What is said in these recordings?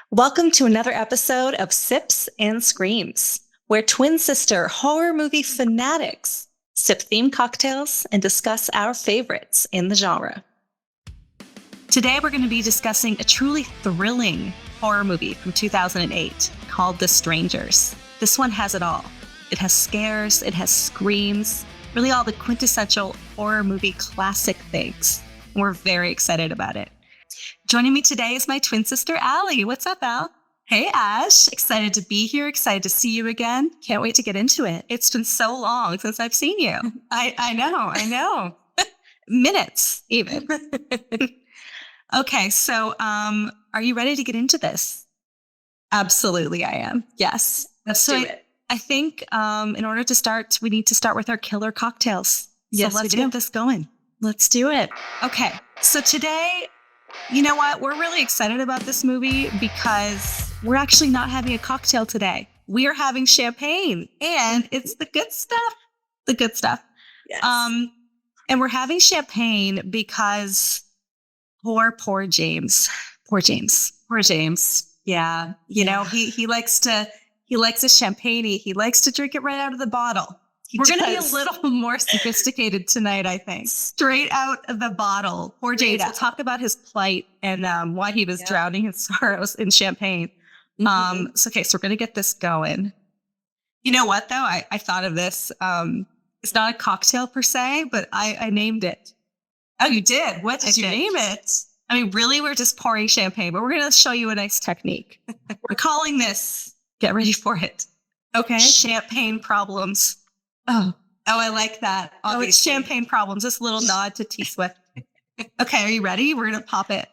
Welcome to another episode of Sips and Screams, where twin sister horror movie fanatics sip themed cocktails and discuss our favorites in the genre. Today, we're going to be discussing a truly thrilling horror movie from 2008 called The Strangers. This one has it all. It has scares, it has screams, really all the quintessential horror movie classic things. And we're very excited about it. Joining me today is my twin sister, Allie. What's up, Al? Hey, Ash. Excited to be here. Excited to see you again. Can't wait to get into it. It's been so long since I've seen you. I know. Minutes, even. Okay, so are you ready to get into this? Absolutely, I am. Yes. Let's do it. I think in order to start, we need to start with our killer cocktails. Yes, so let's get this going. Let's do it. Okay, so today, you know what? We're really excited about this movie because we're actually not having a cocktail today. We are having champagne, and it's the good stuff. The good stuff. Yes. And we're having champagne because poor James. Poor James. Yeah. You know, he likes a champagne. He likes to drink it right out of the bottle. We're going to be a little more sophisticated tonight, I think. Straight out of the bottle. Poor James. We'll talk about his plight and why he was drowning his sorrows in champagne. So we're going to get this going. You know what, though? I thought of this. It's not a cocktail per se, but I named it. Oh, you did? What did you name it? I mean, really, we're just pouring champagne, but we're going to show you a nice technique. We're calling this, get ready for it. Okay. Champagne problems. Oh, I like that. Obviously. Oh, it's champagne problems. This little nod to T Swift. Okay, are you ready? We're going to pop it.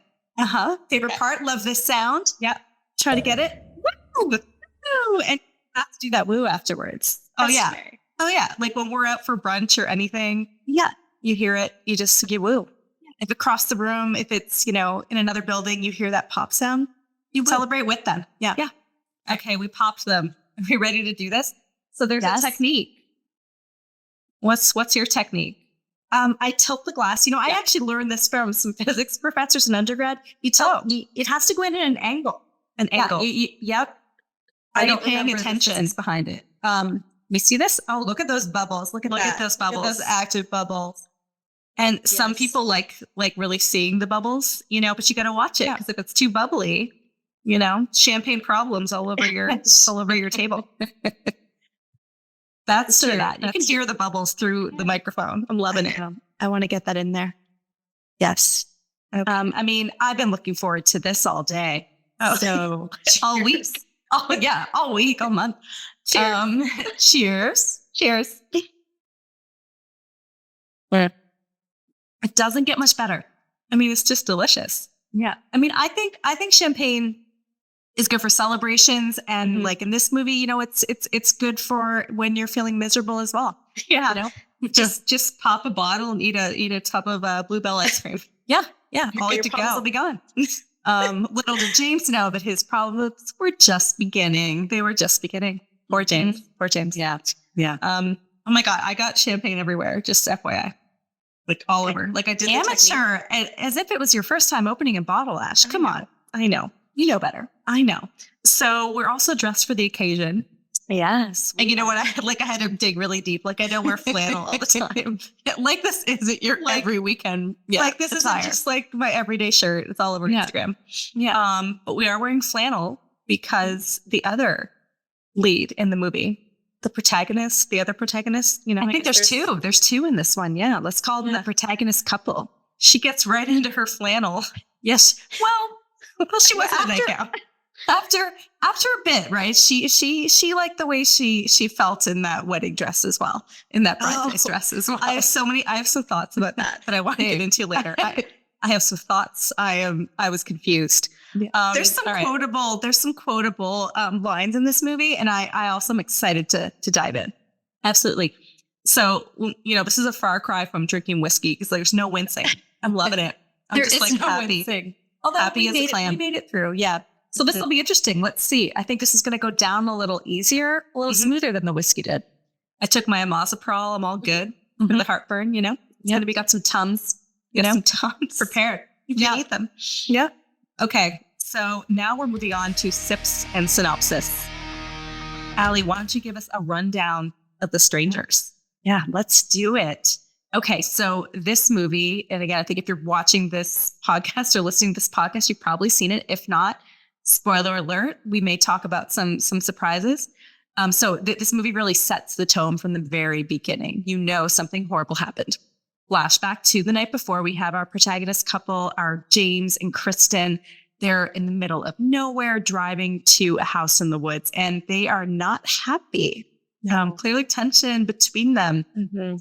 Favorite part? Love this sound. Yeah. Try to get it. Woo! Woo! And you have to do that woo afterwards. Oh, yeah. Oh, yeah. Like when we're out for brunch or anything. Yeah. You hear it. You woo. If across the room, if it's, in another building, you hear that pop sound. You celebrate with them. Yeah. Yeah. Okay, we popped them. Are we ready to do this? So there's a technique. What's your technique? I tilt the glass. I actually learned this from some physics professors in undergrad. You tilt, it has to go in at an angle. An angle. Yep. Are you paying attention behind it? We see this? Oh, look at those bubbles. Look at those bubbles. Look at those active bubbles. And some people like really seeing the bubbles, but you got to watch it because if it's too bubbly, champagne problems all over your table. That's true. You can hear the bubbles through the microphone. I'm loving it. I want to get that in there. Yes. Okay. I mean, I've been looking forward to this all day. Oh, so all week. Oh yeah, all week, all month. Cheers. Cheers. It doesn't get much better. I mean, it's just delicious. Yeah. I mean, I think champagne is good for celebrations, and like in this movie, it's good for when you're feeling miserable as well. Yeah. Just pop a bottle and eat a tub of Bluebell ice cream. Yeah. All your problems will be gone. Little did James know that his problems were just beginning. They were just beginning. Poor James. Poor James. Yeah. Oh my God, I got champagne everywhere. Just FYI. Like all over. Like I did amateur, as if it was your first time opening a bottle, Ash. Come on. I know. You know better. I know. So we're also dressed for the occasion. Yes. And you know what? I had to dig really deep. Like I don't wear flannel all the time. Like this isn't your every weekend. Yeah. Like this isn't just like my everyday shirt. It's all over Instagram. Yeah. But we are wearing flannel because the other lead in the movie, the other protagonist, I think there's two. There's two in this one. Yeah. Let's call them the protagonist couple. She gets right into her flannel. Yes. Well, she wasn't a nightgown. After a bit, right? She liked the way she felt in that wedding dress as well, in that bridesmaid dress as well. I have some thoughts about that I want to get into later. I have some thoughts. I was confused. Yeah. There's some quotable lines in this movie, and I also am excited to dive in. Absolutely. So this is a far cry from drinking whiskey because there's no wincing. I'm loving it. I'm just no happy. Wincing. Although happy as a clam. We made it through, yeah. So this will be interesting. Let's see. I think this is going to go down a little easier, a little smoother than the whiskey did. I took my Amazaprol. I'm all good for the heartburn, It's going to be got some Tums, some Tums prepared. You can eat them. Yeah. Okay. So now we're moving on to sips and synopsis. Allie, why don't you give us a rundown of The Strangers? Yeah, let's do it. Okay, so this movie, and again, I think if you're watching this podcast or listening to this podcast, you've probably seen it. If not, spoiler alert, we may talk about some surprises. This movie really sets the tone from the very beginning. You know something horrible happened. Flashback to the night before, we have our protagonist couple, our James and Kristen. They're in the middle of nowhere driving to a house in the woods, and they are not happy. Clearly tension between them. Mm-hmm.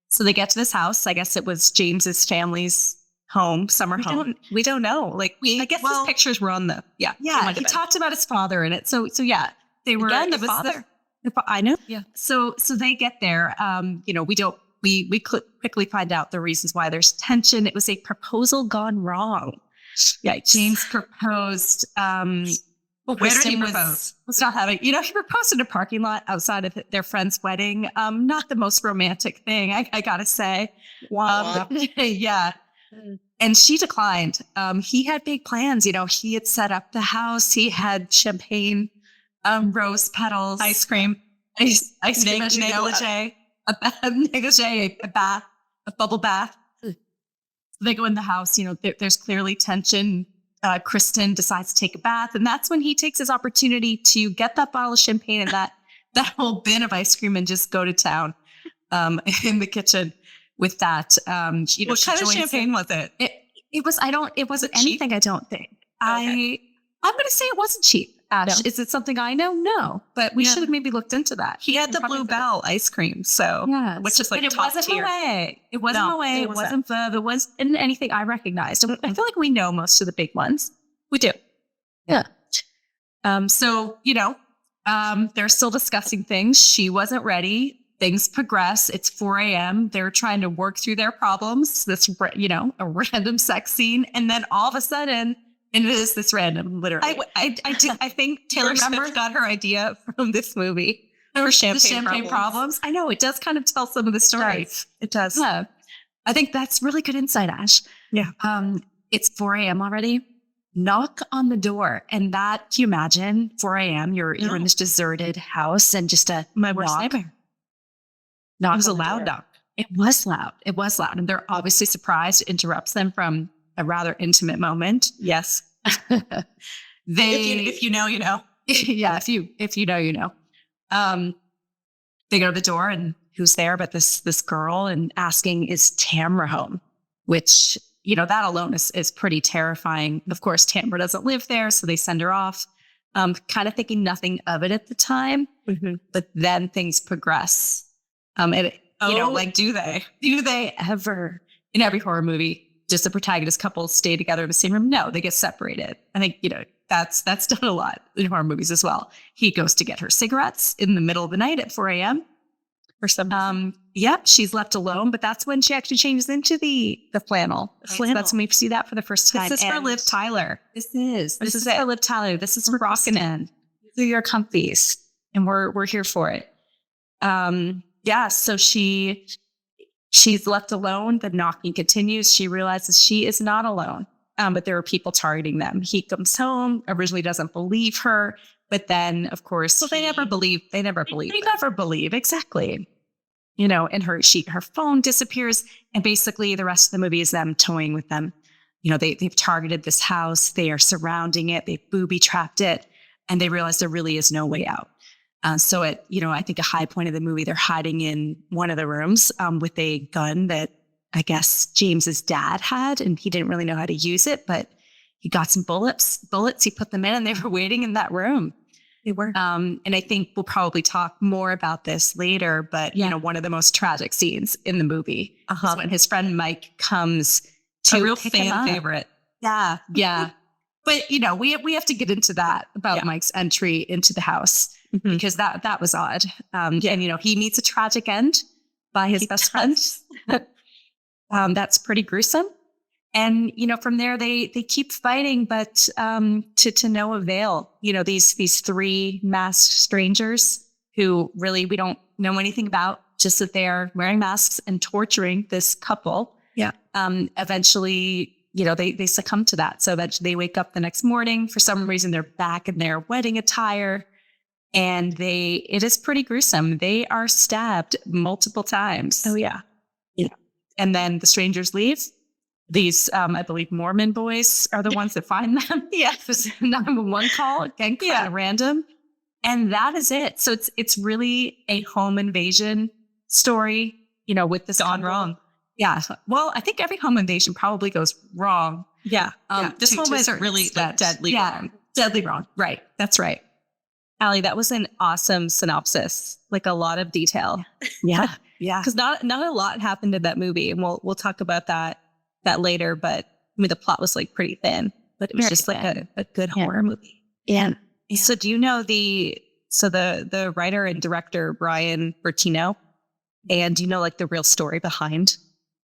So they get to this house. I guess it was James's family's home, summer home. We don't know. I guess his pictures were on the, Yeah, he talked about his father in it. So yeah, they were, again, the father. I know. Yeah. So they get there. We quickly find out the reasons why there's tension. It was a proposal gone wrong. Yeah, James proposed. Where did he propose? Was not having. He proposed in a parking lot outside of their friend's wedding. Not the most romantic thing, I gotta say. Wow. Yeah. And she declined. He had big plans. He had set up the house. He had champagne, rose petals, ice cream, ice cream, negligee, a bath, a bubble bath. They go in the house, there's clearly tension. Kristen decides to take a bath, and that's when he takes his opportunity to get that bottle of champagne and that whole bin of ice cream and just go to town in the kitchen with that. What kind of champagne was it? It wasn't anything, I don't think. Okay. I'm going to say it wasn't cheap. Ash, no. Is it something I know? No, but we should have maybe looked into that. He had the Blue Bell ice cream, so which is like top tier. It wasn't Moet. It wasn't Veuve. It wasn't anything I recognized. I feel like we know most of the big ones. We do. Yeah. They're still discussing things. She wasn't ready. Things progress. It's 4 a.m. They're trying to work through their problems. This, a random sex scene, and then all of a sudden. And it is this random, literally. I think Taylor Swift got her idea from this movie. Or champagne problems. I know, it does kind of tell some of the stories. It does. Yeah. I think that's really good insight, Ash. Yeah. It's 4 a.m. already. Knock on the door. And that, can you imagine, 4 a.m., you're in this deserted house and just my worst nightmare. It was a loud knock. It was loud. And they're obviously surprised. It interrupts them from a rather intimate moment. Yes. If you know, you know. Yeah. If you know, you know. They go to the door, and who's there but this girl, and asking, is Tamra home? Which, that alone is pretty terrifying. Of course, Tamra doesn't live there, so they send her off. Kind of thinking nothing of it at the time, but then things progress. Do they? Do they ever? In every horror movie, does the protagonist couple stay together in the same room? No, they get separated. I think, that's done a lot in horror movies as well. He goes to get her cigarettes in the middle of the night at 4 a.m. For some reason. She's left alone, but that's when she actually changes into the flannel. So that's when we see that for the first time. This is for Liv Tyler. This is for Liv Tyler. This is for rocking in. These are your comfies, and we're here for it. So she's left alone. The knocking continues. She realizes she is not alone, but there are people targeting them. He comes home, originally doesn't believe her, but then, of course, they never believe. They never believe. Exactly. And her phone disappears, and basically the rest of the movie is them toying with them. They've targeted this house. They are surrounding it. They've booby trapped it, and they realize there really is no way out. I think a high point of the movie, they're hiding in one of the rooms with a gun that I guess James's dad had, and he didn't really know how to use it, but he got some bullets. He put them in, and they were waiting in that room. They were. And I think we'll probably talk more about this later, but one of the most tragic scenes in the movie is when his friend Mike comes to a real fan favorite. Yeah. Yeah. But, we have to get into that about Mike's entry into the house. Because that was odd. And, he meets a tragic end by his best friend. That's pretty gruesome. And, from there, they keep fighting, but to no avail. These three masked strangers who really we don't know anything about, just that they're wearing masks and torturing this couple. Yeah. Eventually, they succumb to that. So that they wake up the next morning, for some reason, they're back in their wedding attire, and it is pretty gruesome. They are stabbed multiple times. Oh yeah. Yeah. And then the strangers leave. These, I believe, Mormon boys are the ones that find them. Yeah. This 911 call, again, kind of random. And that is it. So it's really a home invasion story, with this gone wrong. Yeah. Well, I think every home invasion probably goes wrong. Yeah. This one was really deadly wrong. Deadly wrong. Right. That's right. Allie, that was an awesome synopsis. Like a lot of detail. Yeah. Yeah. Because not a lot happened in that movie. And we'll talk about that later. But I mean, the plot was like pretty thin, but it was just like a good horror movie. Yeah. So do you know the writer and director, Brian Bertino, and do you know like the real story behind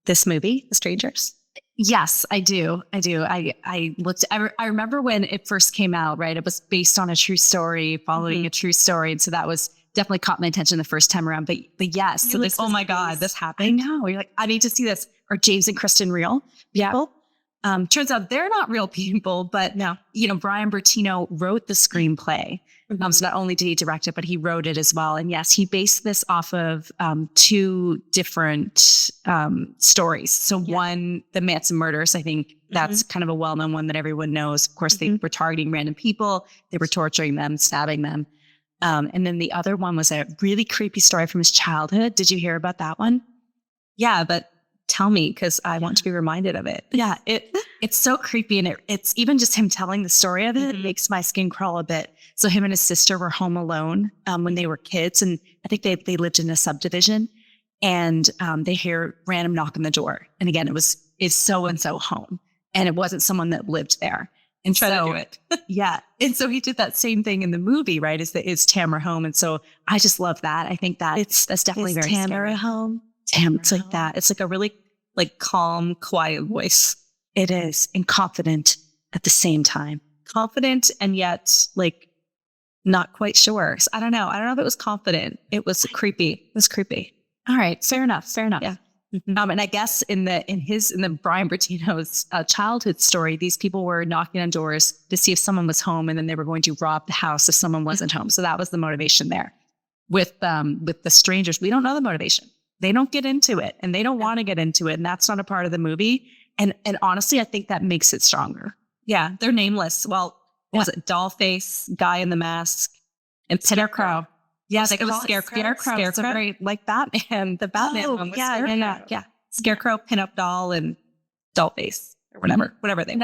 this movie, The Strangers? Yes, I do. I looked, I remember when it first came out, right? It was based on a true story, following a true story. And so that was definitely caught my attention the first time around, but yes. So this, oh my God, this happened. I know. You're like, I need to see this. Are James and Kristen real people? Turns out they're not real people, but no, Brian Bertino wrote the screenplay. So not only did he direct it, but he wrote it as well. And yes, he based this off of two different stories. So one, the Manson murders, I think that's kind of a well-known one that everyone knows. Of course, they were targeting random people. They were torturing them, stabbing them. And then the other one was a really creepy story from his childhood. Did you hear about that one? Yeah, but tell me, because I want to be reminded of it. Yeah, it's so creepy. And it's even just him telling the story of it makes my skin crawl a bit. So him and his sister were home alone when they were kids. And I think they lived in a subdivision, and they hear random knock on the door. And again, is so-and-so home. And it wasn't someone that lived there. And try to do it. Yeah. And so he did that same thing in the movie, right? Is Tamara home? And so I just love that. I think that's definitely very Tamara scary. home. It's like that. It's like a really like calm, quiet voice. It is. And confident at the same time. Confident and yet like not quite sure. So I don't know if it was confident. It was creepy. It was creepy. All right. Fair enough. Yeah. And I guess in the Brian Bertino's childhood story, these people were knocking on doors to see if someone was home, and then they were going to rob the house if someone wasn't home. So that was the motivation there. With the strangers, we don't know the motivation. They don't get into it, and they don't want to get into it, and that's not a part of the movie. And honestly, I think that makes it stronger. Yeah, they're nameless. Well, what was it? Dollface, guy in the mask, and Scarecrow. Yes, it was Scarecrow. Scarecrow. Very like Batman. The Batman one was Scarecrow. Yeah. Scarecrow, pinup doll, and Dollface, or whatever they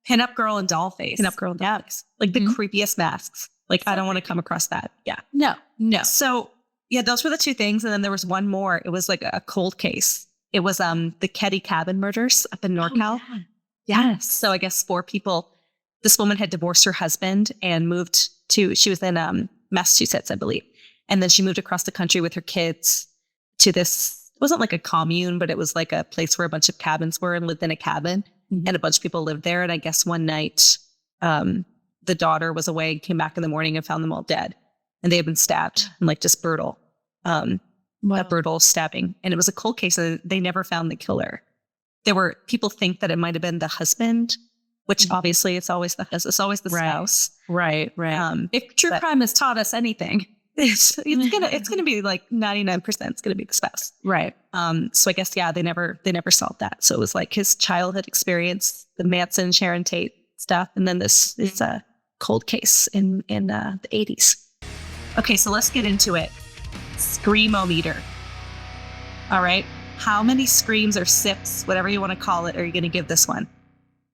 pinup girl and Dollface. Pinup girl and Dollface. Like the creepiest masks. Like I don't want to come across that. Yeah. No. So yeah, those were the two things, and then there was one more. It was like a cold case. It was the Ketty Cabin murders up in NorCal. Oh, yeah. Yes. So I guess 4 people. This woman had divorced her husband and moved she was in Massachusetts, I believe. And then she moved across the country with her kids to this, it wasn't like a commune, but it was like a place where a bunch of cabins were, and lived in a cabin. And a bunch of people lived there. And I guess one night the daughter was away, came back in the morning and found them all dead. And they had been stabbed, and like just brutal. A brutal stabbing. And it was a cold case, and they never found the killer. People think that it might have been the husband, which obviously it's always the spouse. Right. If true crime has taught us anything, it's gonna be like 99%. It's gonna be the spouse. Right. So I guess they never solved that. So it was like his childhood experience, the Manson, Sharon Tate stuff, and then this is a cold case in the 80s. Okay, so let's get into it. Screamometer. All right. How many screams or sips, whatever you want to call it, are you going to give this one?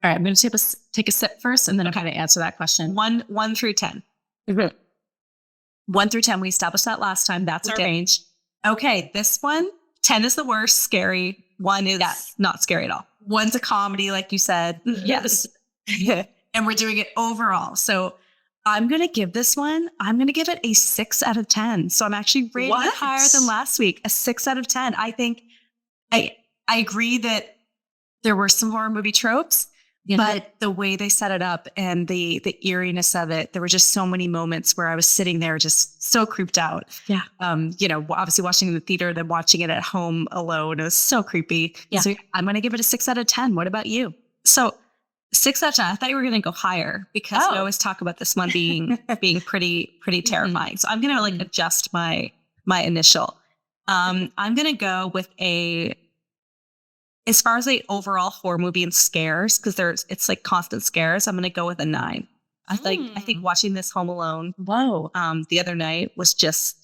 All right. I'm going to take a sip first, and then I'll kind of answer that question. 1 through 10. 1 through 10. We established that last time. That's our range. Okay. This one, 10 is the worst, scary. 1 is not scary at all. 1's a comedy, like you said. Yes. And we're doing it overall. So I'm going to give this one, I'm going to give it a 6 out of 10. So I'm actually rating it higher than last week. A 6 out of 10. I think I agree that there were some horror movie tropes, but the way they set it up and the eeriness of it, there were just so many moments where I was sitting there just so creeped out. Yeah. Obviously watching in the theater, then watching it at home alone. It was so creepy. Yeah. So I'm going to give it a 6 out of 10. What about you? So 6 out of 10. I thought you were going to go higher because we always talk about this one being pretty terrifying. So I'm going to like adjust my initial. I'm going to go with as far as the overall horror movie and scares, because it's like constant scares. I'm going to go with a 9. I think watching this Home Alone, the other night was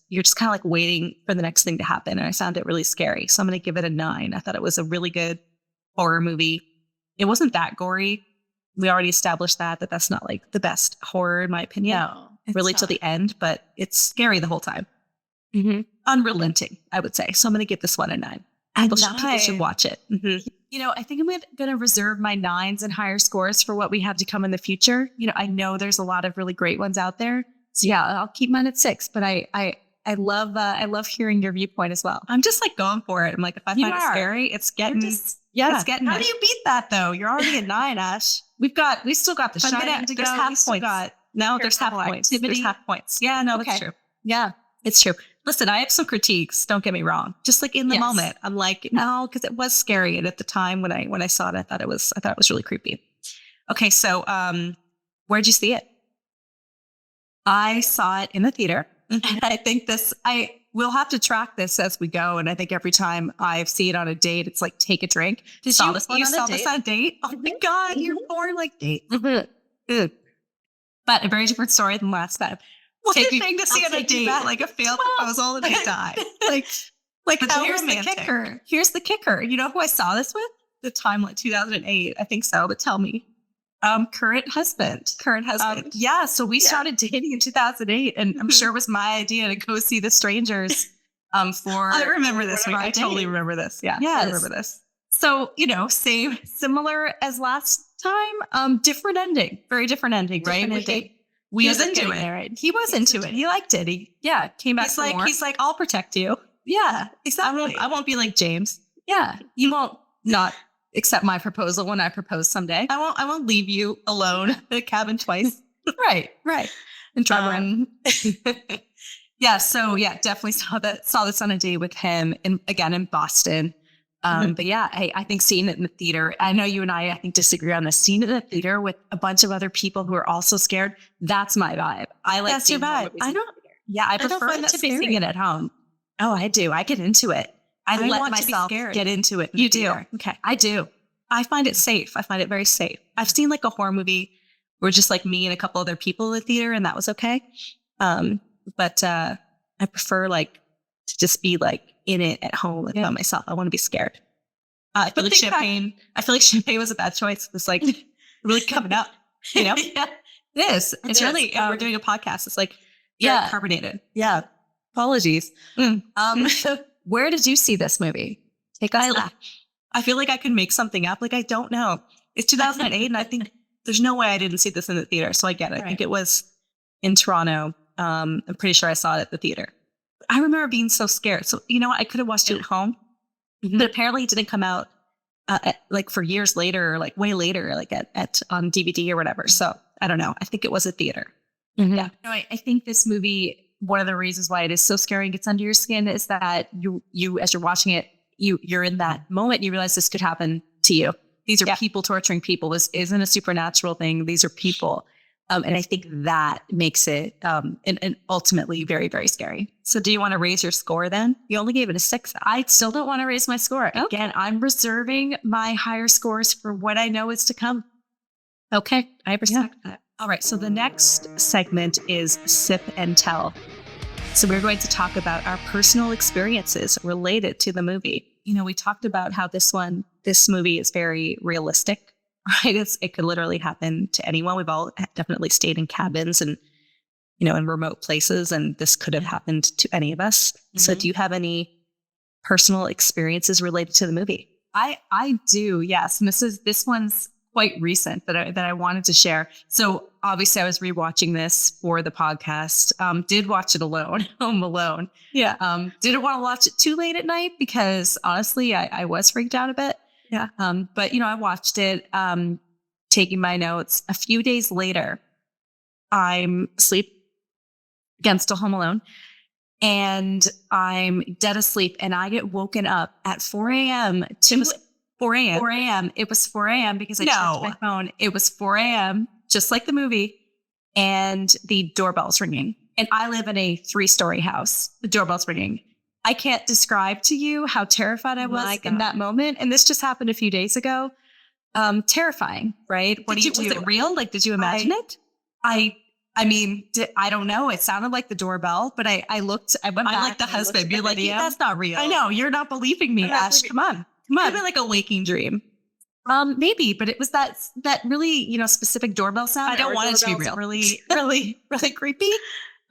you're just kind of like waiting for the next thing to happen, and I found it really scary. So I'm going to give it a 9. I thought it was a really good horror movie. It wasn't that gory. We already established that's not like the best horror in my opinion. No, really till the end, but it's scary the whole time. Mm-hmm. Unrelenting, I would say. So I'm going to give this one a 9. People should watch it. Mm-hmm. You know, I think I'm going to reserve my 9s and higher scores for what we have to come in the future. You know, I know there's a lot of really great ones out there. So yeah, I'll keep mine at 6, but I love hearing your viewpoint as well. I'm just like going for it. I'm like, if I find it scary, it's getting it's getting. How do you beat that though? You're already at 9, Ash. We still got the Shining to go. There's half points. There's half points. There's half points. Yeah, no, that's true. Yeah, it's true. Listen, I have some critiques. Don't get me wrong. Just like in the moment, I'm like, no, because it was scary. And at the time when I saw it, I thought it was really creepy. Okay, so where'd you see it? I saw it in the theater. And I think we'll have to track this as we go. And I think every time I see it on a date, it's like, take a drink. You saw this on a date? Oh my God, you're more like date. Mm-hmm. But a very different story than last time. What's the thing to see on a date? Like a failed proposal and they die. Like how romantic. Here's the kicker. You know who I saw this with? The time like 2008, I think so. But tell me. Current husband. Yeah. So we started dating in 2008, and I'm sure it was my idea to go see The Strangers. I remember this. I totally remember this. Yeah. Yes. I remember this. So, similar as last time. Different ending. Very different ending, right? He was into it. Right? He was into it. He liked it. He came back. He's like, I'll protect you. Yeah, exactly. I won't be like James. Yeah, you won't not accept my proposal when I propose someday. I won't leave you alone in a cabin twice. Right. And drive around. Yeah. So definitely saw this on a date with him, again in Boston. But yeah, I think seeing it in the theater, I know you and I think disagree on this. Seeing it in the theater with a bunch of other people who are also scared, that's my vibe. I like that's your vibe. I don't. Yeah, I prefer to be seeing it at home. Oh, I do. I get into it. I let myself get into it. You do. Okay, I do. I find it safe. I find it very safe. I've seen like a horror movie where just like me and a couple other people in the theater, and that was okay. But I prefer like to just be like in it at home by myself. I want to be scared. I feel like champagne was a bad choice. It was like really coming up, Yeah, it is. It's really, we're doing a podcast. It's like, carbonated. Yeah. Apologies. Where did you see this movie? Take us back. I feel like I could make something up. Like, I don't know. It's 2008 and I think there's no way I didn't see this in the theater. So I get it. Right. I think it was in Toronto. I'm pretty sure I saw it at the theater. I remember being so scared. So, you know what? I could have watched it at home, but apparently it didn't come out like for years later, or like way later, like at on DVD or whatever. So I don't know. I think it was a theater. Mm-hmm. Yeah. No, I think this movie, one of the reasons why it is so scary and gets under your skin is that you as you're watching it, you're in that moment. You realize this could happen to you. These are people torturing people. This isn't a supernatural thing. These are people. And I think that makes it and ultimately very, very scary. So do you want to raise your score then? You only gave it a 6. I still don't want to raise my score. Okay. Again, I'm reserving my higher scores for what I know is to come. Okay. I respect that. All right. So the next segment is Sip and Tell. So we're going to talk about our personal experiences related to the movie. We talked about how this movie is very realistic. Right. It could literally happen to anyone. We've all definitely stayed in cabins and, in remote places, and this could have happened to any of us. Mm-hmm. So do you have any personal experiences related to the movie? I do. Yes. And this one's quite recent that I wanted to share. So obviously I was rewatching this for the podcast, did watch it alone, home alone. Yeah. Didn't want to watch it too late at night because honestly, I was freaked out a bit. Yeah. But I watched it, taking my notes. A few days later, I'm asleep again, still home alone, and I'm dead asleep, and I get woken up at 4 a.m. 4 a.m. 4 a.m. It was 4 a.m. because I checked my phone. It was 4 a.m., just like the movie, and the doorbell's ringing. And I live in a 3-story house. The doorbell's ringing. I can't describe to you how terrified I was in that moment. And this just happened a few days ago. Terrifying, right? What do you do? Was it real? Like, did you imagine it? I mean, I don't know. It sounded like the doorbell, but I looked, I went back. I'm like the husband. You're like, yeah, that's not real. I know. You're not believing me, Ash. Come on. Could be like a waking dream. Maybe, but it was that really, specific doorbell sound. I don't want it to be real. Really, really, really creepy.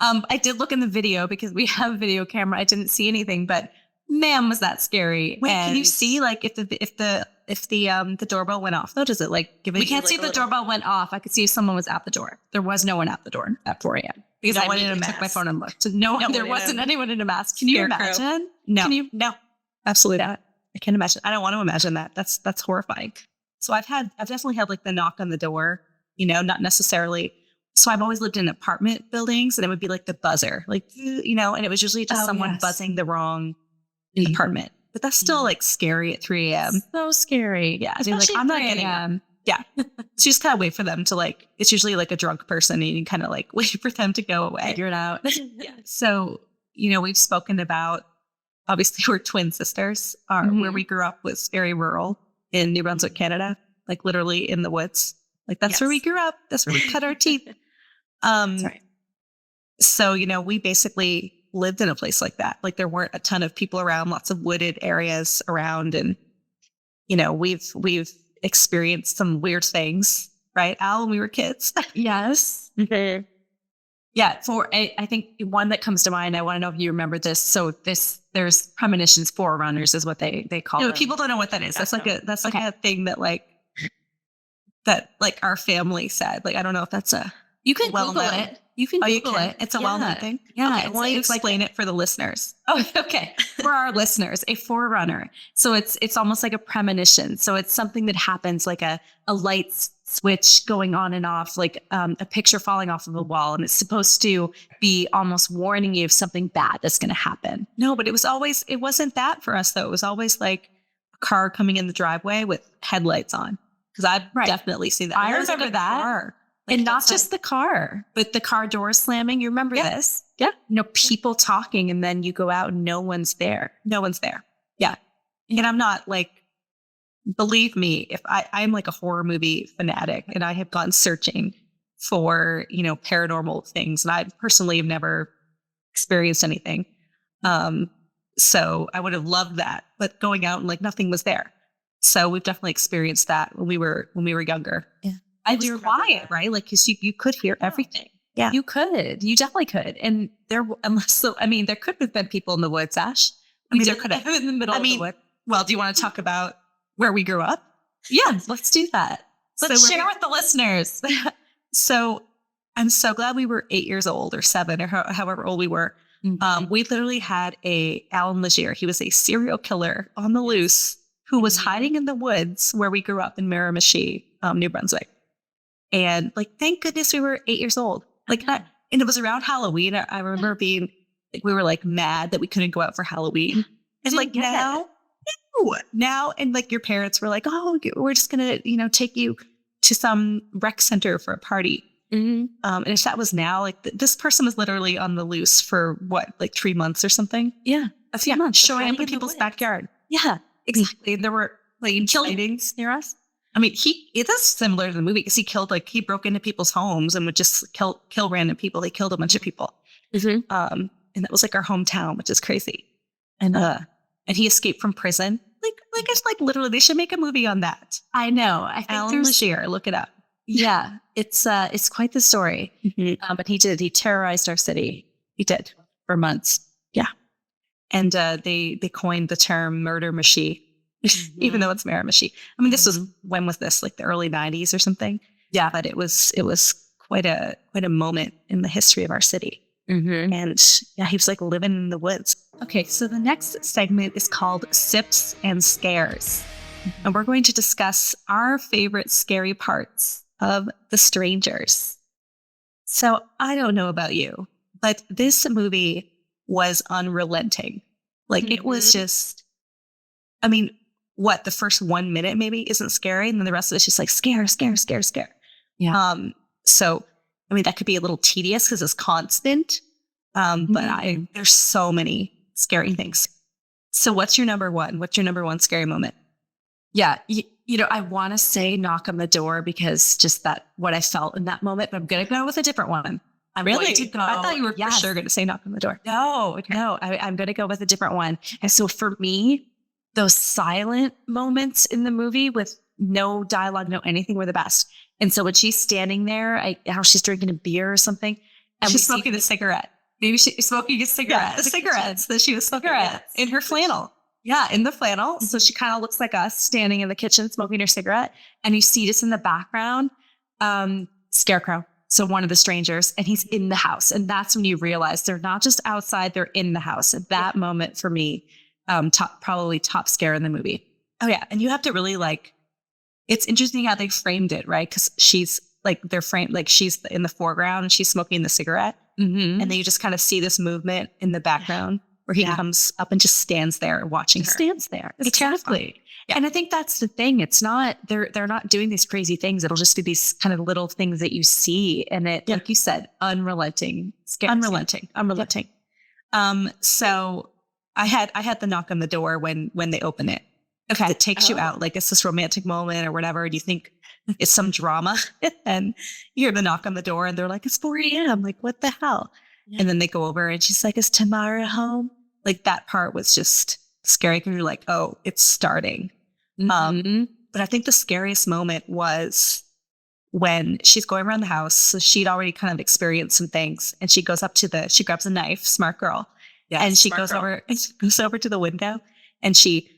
I did look in the video because we have a video camera. I didn't see anything, but man, was that scary. Wait, can you see like if the doorbell went off though? Does it like give it? We can't see if the doorbell went off. I could see if someone was at the door. There was no one at the door at 4 a.m. because I took my phone and looked. No, there wasn't anyone in a mask. Can you imagine? No, no, absolutely not. I can't imagine. I don't want to imagine that. That's horrifying. So I've definitely had like the knock on the door, not necessarily. So I've always lived in apartment buildings and it would be like the buzzer, like, and it was usually just someone buzzing the wrong apartment. But that's still like scary at 3 a.m. So scary. Yeah. So like, I'm not getting them. Yeah. So you just kind of wait for them to like, it's usually like a drunk person and you kind of like wait for them to go away. Figure it out. Yeah. So, we've spoken about, obviously we're twin sisters. Where we grew up was very rural in New Brunswick, Canada, like literally in the woods. Like that's where we grew up. That's where we cut our teeth. That's right. So, we basically lived in a place like that. Like there weren't a ton of people around, lots of wooded areas around. And, we've experienced some weird things, right, Al, when we were kids? Yes. Mm-hmm. Yeah. I think one that comes to mind, I want to know if you remember this. So there's premonitions, forerunners is what they call them. People don't know what that is. That's like a thing that our family said. Like, I don't know if that's you can Google it. You can Google it. It's a well-known thing. Yeah. Okay, well, explain it for the listeners. Oh, okay. For our listeners, a forerunner. So it's almost like a premonition. So it's something that happens like a light switch going on and off, like a picture falling off of a wall. And it's supposed to be almost warning you of something bad that's going to happen. No, but it wasn't that for us though. It was always like a car coming in the driveway with headlights on. Because I've definitely seen that. I remember that. Car. Like, and not just the car, but the car doors slamming. You remember this? Yeah. People talking and then you go out and no one's there. No one's there. Yeah. And I'm not like, believe me, if I'm like a horror movie fanatic and I have gone searching for, paranormal things and I personally have never experienced anything. So I would have loved that, but going out and like nothing was there. So we've definitely experienced that when we were younger. Yeah. I was quiet, right? Like, cause you could hear everything. Yeah. You definitely could. And there could have been people in the woods, Ash. There could have in the middle of the woods. Well, do you want to talk about where we grew up? Yeah, let's do that. Let's share with the listeners. So I'm so glad we were 8 years old or 7 or however old we were. Mm-hmm. We literally had Alan Legier. He was a serial killer on the loose who was hiding in the woods where we grew up in Miramichi, New Brunswick. And like, thank goodness we were 8 years old. Like that, and it was around Halloween. I remember being like, we were like mad that we couldn't go out for Halloween. And like now, and like your parents were like, oh, we're just gonna, take you to some rec center for a party. Mm-hmm. And if that was now, like this person was literally on the loose for what, like 3 months or something? Yeah, a few months, showing up in people's backyard. Yeah, exactly. There were like sightings near us. I mean, it is similar to the movie because he broke into people's homes and would just kill random people. He killed a bunch of people. Mm-hmm. And that was like our hometown, which is crazy. And he escaped from prison. Like it's like literally, they should make a movie on that. I know. I think Alan Legier, look it up. Yeah, it's quite the story. Mm-hmm. But he terrorized our city. He did for months. Yeah. And they coined the term murder machine. Even though it's Miramichi. I mean, when was this? Like the early 90s or something? Yeah. But it was quite a moment in the history of our city. Mm-hmm. And yeah, he was like living in the woods. Okay, so the next segment is called Sips and Scares. And we're going to discuss our favorite scary parts of The Strangers. So I don't know about you, but this movie was unrelenting. Like it was just, I mean, the first 1 minute maybe isn't scary. And then the rest of it's just like scare. Yeah. So, I mean, that could be a little tedious because it's constant. But there's so many scary things. So what's your number one? What's your number one scary moment? Yeah. You know, I want to say knock on the door because just that what I felt in that moment, but I'm going to go with a different one. I'm really? going to go. I thought you were for sure going to say knock on the door. No, I'm going to go with a different one. And so for me, those silent moments in the movie with no dialogue, no anything were the best. And so when she's standing there, how she's drinking a beer or something. And she's smoking a cigarette. Maybe she's smoking a cigarette. Yeah, cigarettes that she was smoking in her flannel. Yeah, in the flannel. So she kind of looks like us standing in the kitchen smoking her cigarette. And you see just in the background, Scarecrow. So one of the strangers, and he's in the house. And that's when you realize they're not just outside, they're in the house. At that moment for me, probably top scare in the movie. Oh yeah. And you have to really it's interesting how they framed it, right? Because she's they're framed, she's in the foreground and she's smoking the cigarette. Mm-hmm. And then you just kind of see this movement in the background where he comes up and just stands there watching her. Stands there. Exactly. Yeah. And I think that's the thing. It's not, they're not doing these crazy things. It'll just be these kind of little things that you see. And it, like you said, unrelenting. Unrelenting. So I had the knock on the door when they open it. Okay. It takes you out. It's this romantic moment or whatever. And you think it's some drama. And you hear the knock on the door and they're like, it's 4 a.m. Like, what the hell? Yeah. And then they go over and she's like, is Tamara home? That part was just scary because you're like, oh, it's starting. Mm-hmm. But I think the scariest moment was when she's going around the house. So she'd already kind of experienced some things and she goes up she grabs a knife, smart girl. Yeah, and she goes over to the window and she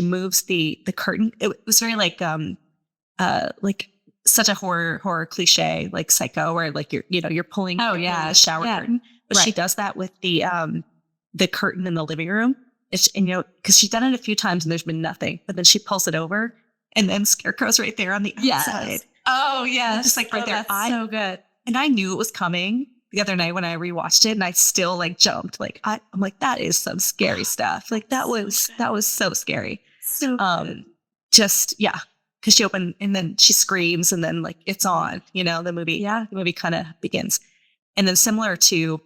moves the curtain. It was very such a horror cliche, like Psycho, where you're pulling the shower curtain. But she does that with the curtain in the living room. Because she's done it a few times and there's been nothing. But then she pulls it over and then Scarecrow's right there on the outside. Oh, yeah. Just right there. That's so good. And I knew it was coming the other night when I rewatched it and I still jumped. I'm like, that is some scary stuff. That was so scary. So good. Because she opened and then she screams and then it's on, the movie. Yeah. The movie kind of begins. And then similar to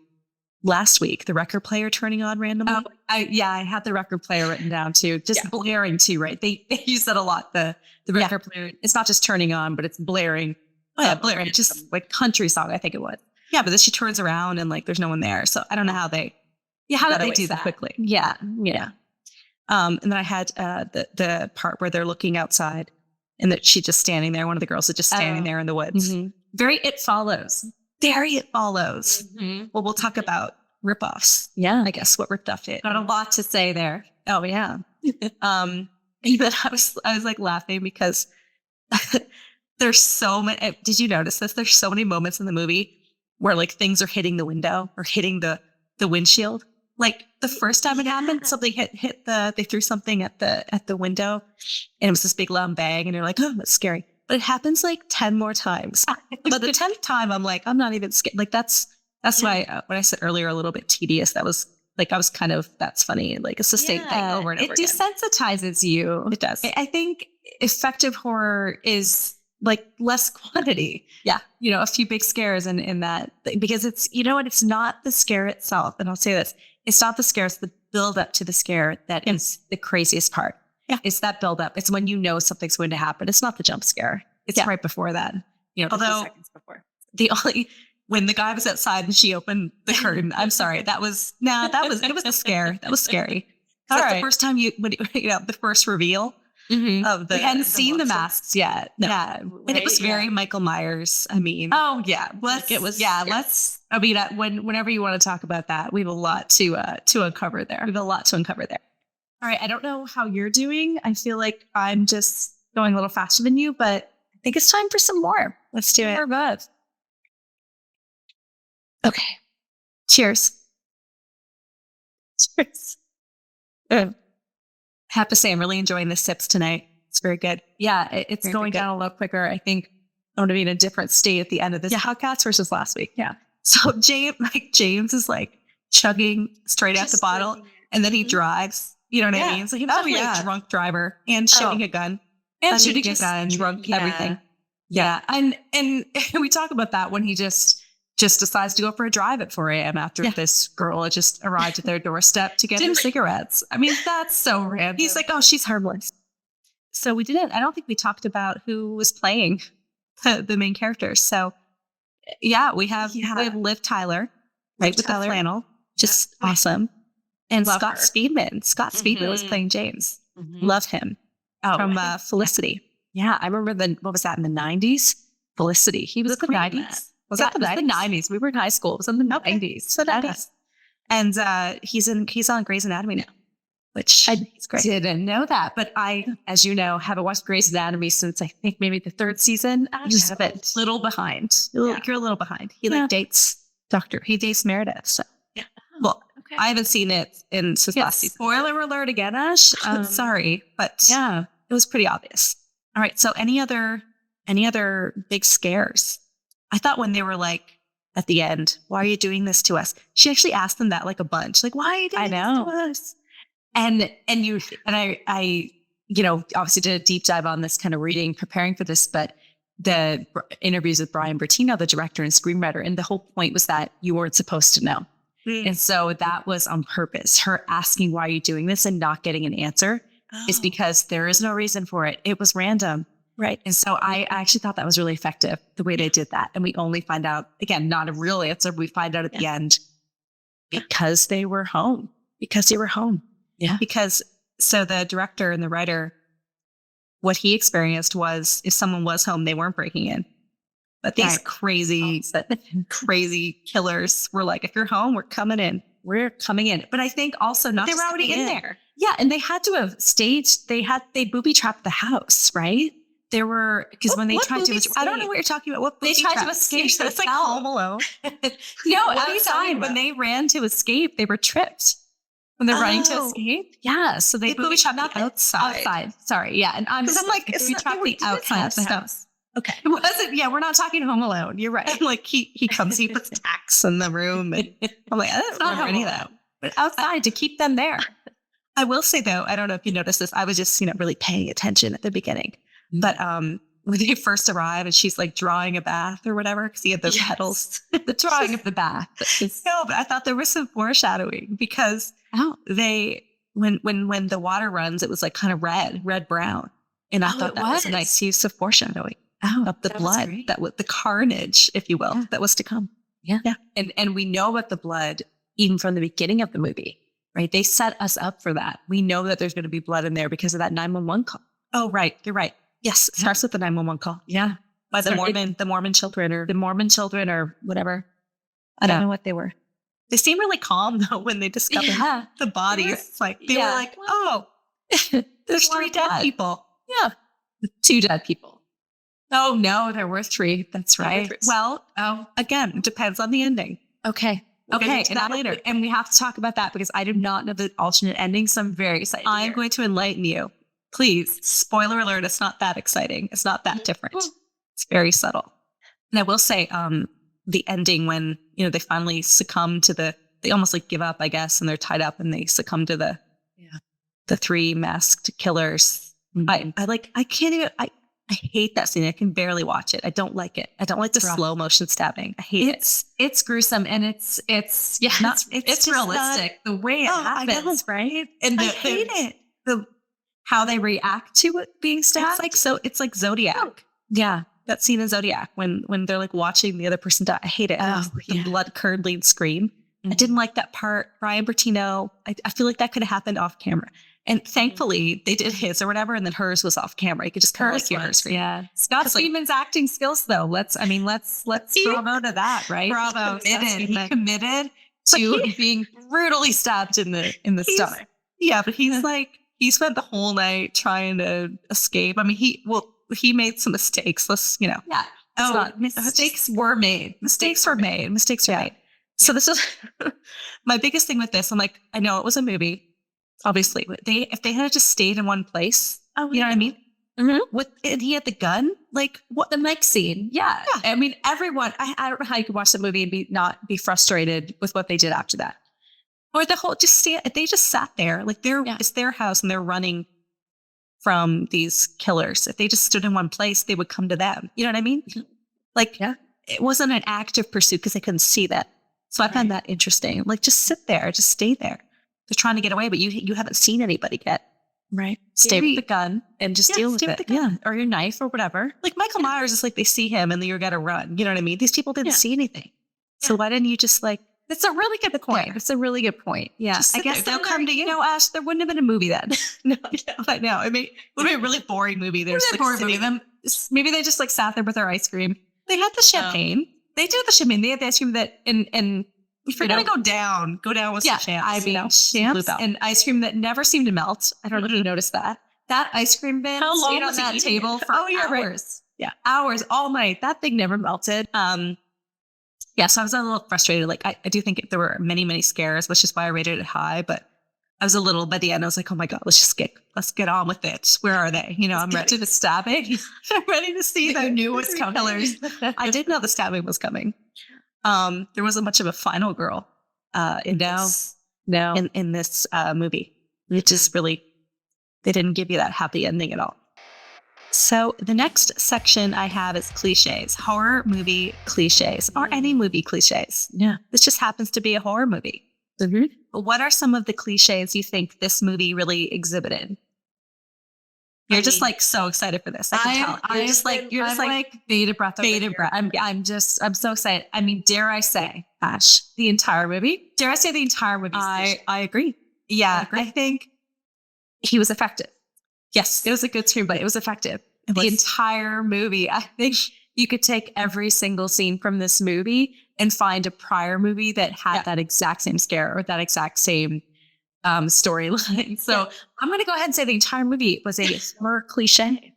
last week, the record player turning on randomly. Oh, I had the record player written down too, just blaring too, right? They use that a lot. The record player, it's not just turning on, but it's blaring. Oh yeah, blaring. Just country song, I think it was. Yeah, but then she turns around and there's no one there. So I don't know how they did they do that quickly. Yeah. And then I had the part where they're looking outside and that she's just standing there. One of the girls is just standing there in the woods. Mm-hmm. Very It Follows. Mm-hmm. Well, we'll talk about ripoffs. Yeah. I guess what ripped off it. Got a lot to say there. Oh yeah. Even I was laughing because there's so many. Did you notice this? There's so many moments in the movie where things are hitting the window or hitting the windshield. The first time it happened, something they threw something at the window and it was this big loud bang and you're like, oh, that's scary. But it happens 10 more times. But the 10th time, I'm like, I'm not even scared. That's why when I said earlier, a little bit tedious, that was I was kind of, that's funny. It's the same thing over and over again. It desensitizes you. It does. I think effective horror is less quantity. Yeah. A few big scares in that, because it's, it's not the scare itself. And I'll say this, it's not the scare, it's the build up to the scare that is the craziest part. Yeah. It's that build up. It's when something's going to happen. It's not the jump scare. It's right before that. Although before. When the guy was outside and she opened the curtain, I'm sorry. It was a scare. That was scary. That's the first time the first reveal of the. We hadn't seen the masks yet. No. Yeah. And it was very Michael Myers. I mean. Oh yeah. Whenever you want to talk about that, we have a lot to uncover there. All right. I don't know how you're doing. I feel like I'm just going a little faster than you, but I think it's time for some more. Let's do it. More Veuve. Okay. Cheers. I have to say, I'm really enjoying the sips tonight. It's very good. Yeah, it's going down a lot quicker. I think I'm going to be in a different state at the end of this podcast versus last week. Yeah. So James is chugging straight out the bottle, and then he drives You know what I mean? So he was definitely a drunk driver and shooting a gun. And shooting a gun, drunk, everything. Yeah. And we talk about that when he just decides to go for a drive at 4 a.m. after this girl had just arrived at their doorstep to get her cigarettes. I mean, that's so random. He's like, oh, she's harmless. So we didn't, I don't think we talked about who was playing the main characters. So yeah, we have Liv Tyler, right, with the flannel, just awesome. And Scott Speedman. Scott Speedman was playing James. Love him. From Felicity. Yeah, I remember what was that in the 90s? Felicity. He was the 90s. Was that the 90s? We were in high school. It was in the 90s. So that and he's on Grey's Anatomy now, which is great. Didn't know that, but I, as you know, haven't watched Grey's Anatomy since I think maybe the 3rd season. You haven't. Little behind. You're a little behind. He dates Meredith. So well, I haven't seen it since last season. Spoiler alert again, Ash. Sorry, but it was pretty obvious. All right. So any other big scares? I thought when they were like at the end, why are you doing this to us? She actually asked them that like a bunch, like, why are you doing this to us? And I, obviously did a deep dive on this kind of reading, preparing for this, but the interviews with Brian Bertino, the director and screenwriter, and the whole point was that you weren't supposed to know. And so that was on purpose. Her asking, why are you doing this, and not getting an answer is because there is no reason for it. It was random. Right. And so I actually thought that was really effective, the way they did that. And we only find out, again, not a real answer. We find out at the end because they were home. Yeah. Because so the director and the writer, what he experienced was if someone was home, they weren't breaking in. But these crazy killers were like, if you're home, we're coming in. But I think also not they were already in there. Yeah. And they had to have staged, they booby trapped the house, right? There were, because when they tried to escape. I don't know what you're talking about. What they tried to escape. It's like Home Alone. No, outside. When they ran to escape, they were tripped. When they're running to escape. Yeah. So they booby trapped the outside. Sorry. Yeah. And I'm like, booby trapped the outside of the house. Okay. It wasn't, we're not talking Home Alone. You're right. Like he comes, he puts tacks in the room. And I'm like, that's not any of that. But outside to keep them there. I will say though, I don't know if you noticed this. I was just, really paying attention at the beginning. But when they first arrive and she's like drawing a bath or whatever, because he had those petals, the drawing of the bath. No, but I thought there was some foreshadowing because they, when the water runs, it was like kind of red brown. And I thought that was a nice use of foreshadowing of the blood, that was the carnage, if you will, that was to come. Yeah. And we know about the blood even from the beginning of the movie, right? They set us up for that. We know that there's going to be blood in there because of that 911 call. Oh, right. You're right. Yes. It starts with the 911 call. Yeah. By the Mormon children or whatever. I don't know what they were. They seem really calm though when they discover the body. It's like they were like, oh, there's 3 dead people. Yeah. 2 dead people. Oh no, there were 3. That's right. Well, again, it depends on the ending. Okay. Okay. And that later. And we have to talk about that because I do not know the alternate ending. So I'm very excited. I'm going to enlighten you. Please, spoiler alert, it's not that exciting. It's not that different. It's very subtle. And I will say, the ending when, they finally succumb to they almost like give up, I guess, and they're tied up and they succumb to the 3 masked killers. I can't even, I hate that scene. I can barely watch it. I don't like it. I don't like the slow motion stabbing. I hate it. It's gruesome and it's realistic. The way it happens, right? And I hate it. How they react to it being stabbed. It's like Zodiac. Yeah. That scene in Zodiac when they're like watching the other person die. I hate it. The blood curdling scream. I didn't like that part. Brian Bertino, I feel like that could have happened off camera. And thankfully they did his or whatever. And then hers was off camera. You could just kind of like hear her scream. Yeah. Scott Speedman's acting skills though. Let's bravo to that, right? Bravo. He committed to being brutally stabbed in the stomach. Yeah. But he's like, he spent the whole night trying to escape. I mean, he made some mistakes. Yeah. Mistakes were made. So this is my biggest thing with this. I'm like, I know it was a movie, obviously, but if they had just stayed in one place, you know what I mean? Mm-hmm. And he had the gun, like what the Mike scene. Yeah. I mean, everyone, I don't know how you could watch the movie and not be frustrated with what they did after that. Or they just sat there. Like it's their house and they're running from these killers. If they just stood in one place, they would come to them. You know what I mean? Like, it wasn't an active pursuit because they couldn't see that. So I found that interesting. Like, just sit there, just stay there. They're trying to get away, but you haven't seen anybody yet. Right. Stay with the gun and just deal with it. Yeah. Or your knife or whatever. Like Michael Myers is like, they see him and you got to run. You know what I mean? These people didn't see anything. So why didn't you just like, that's a really good point. It's a really good point. Yeah. I guess they'll come to you. Ash, there wouldn't have been a movie then. No, I know. It would be a really boring movie. There's like boring movie. Maybe they just like sat there with their ice cream. They had the champagne. They do the champagne. They had the ice cream that, and if you're going to go down with some champs. I mean, champs and ice cream that never seemed to melt. I don't know if you noticed that. That ice cream bin stayed on that table for hours. Right. Yeah. Hours, all night. That thing never melted. So I was a little frustrated. Like, I do think there were many, many scares, which is why I rated it high. But I was a little, by the end, I was like, oh my God, let's get on with it. Where are they? You know, I'm ready to the stabbing. I'm ready to see that. You knew what's coming. Killers. I did know the stabbing was coming. There wasn't much of a final girl in this movie. It just really, they didn't give you that happy ending at all. So the next section I have is cliches, horror movie cliches, or any movie cliches. Yeah. This just happens to be a horror movie. Mm-hmm. But what are some of the cliches you think this movie really exhibited? You're just like so excited for this. I can tell. You're just like bated breath. I'm so excited. I mean, dare I say, Ash, the entire movie? Dare I say the entire movie? I agree. Yeah, I think he was effective. Yes, it was a good screenplay. It was effective. The entire movie. I think you could take every single scene from this movie and find a prior movie that had that exact same scare or that exact same storyline. So I'm going to go ahead and say the entire movie was a horror cliche.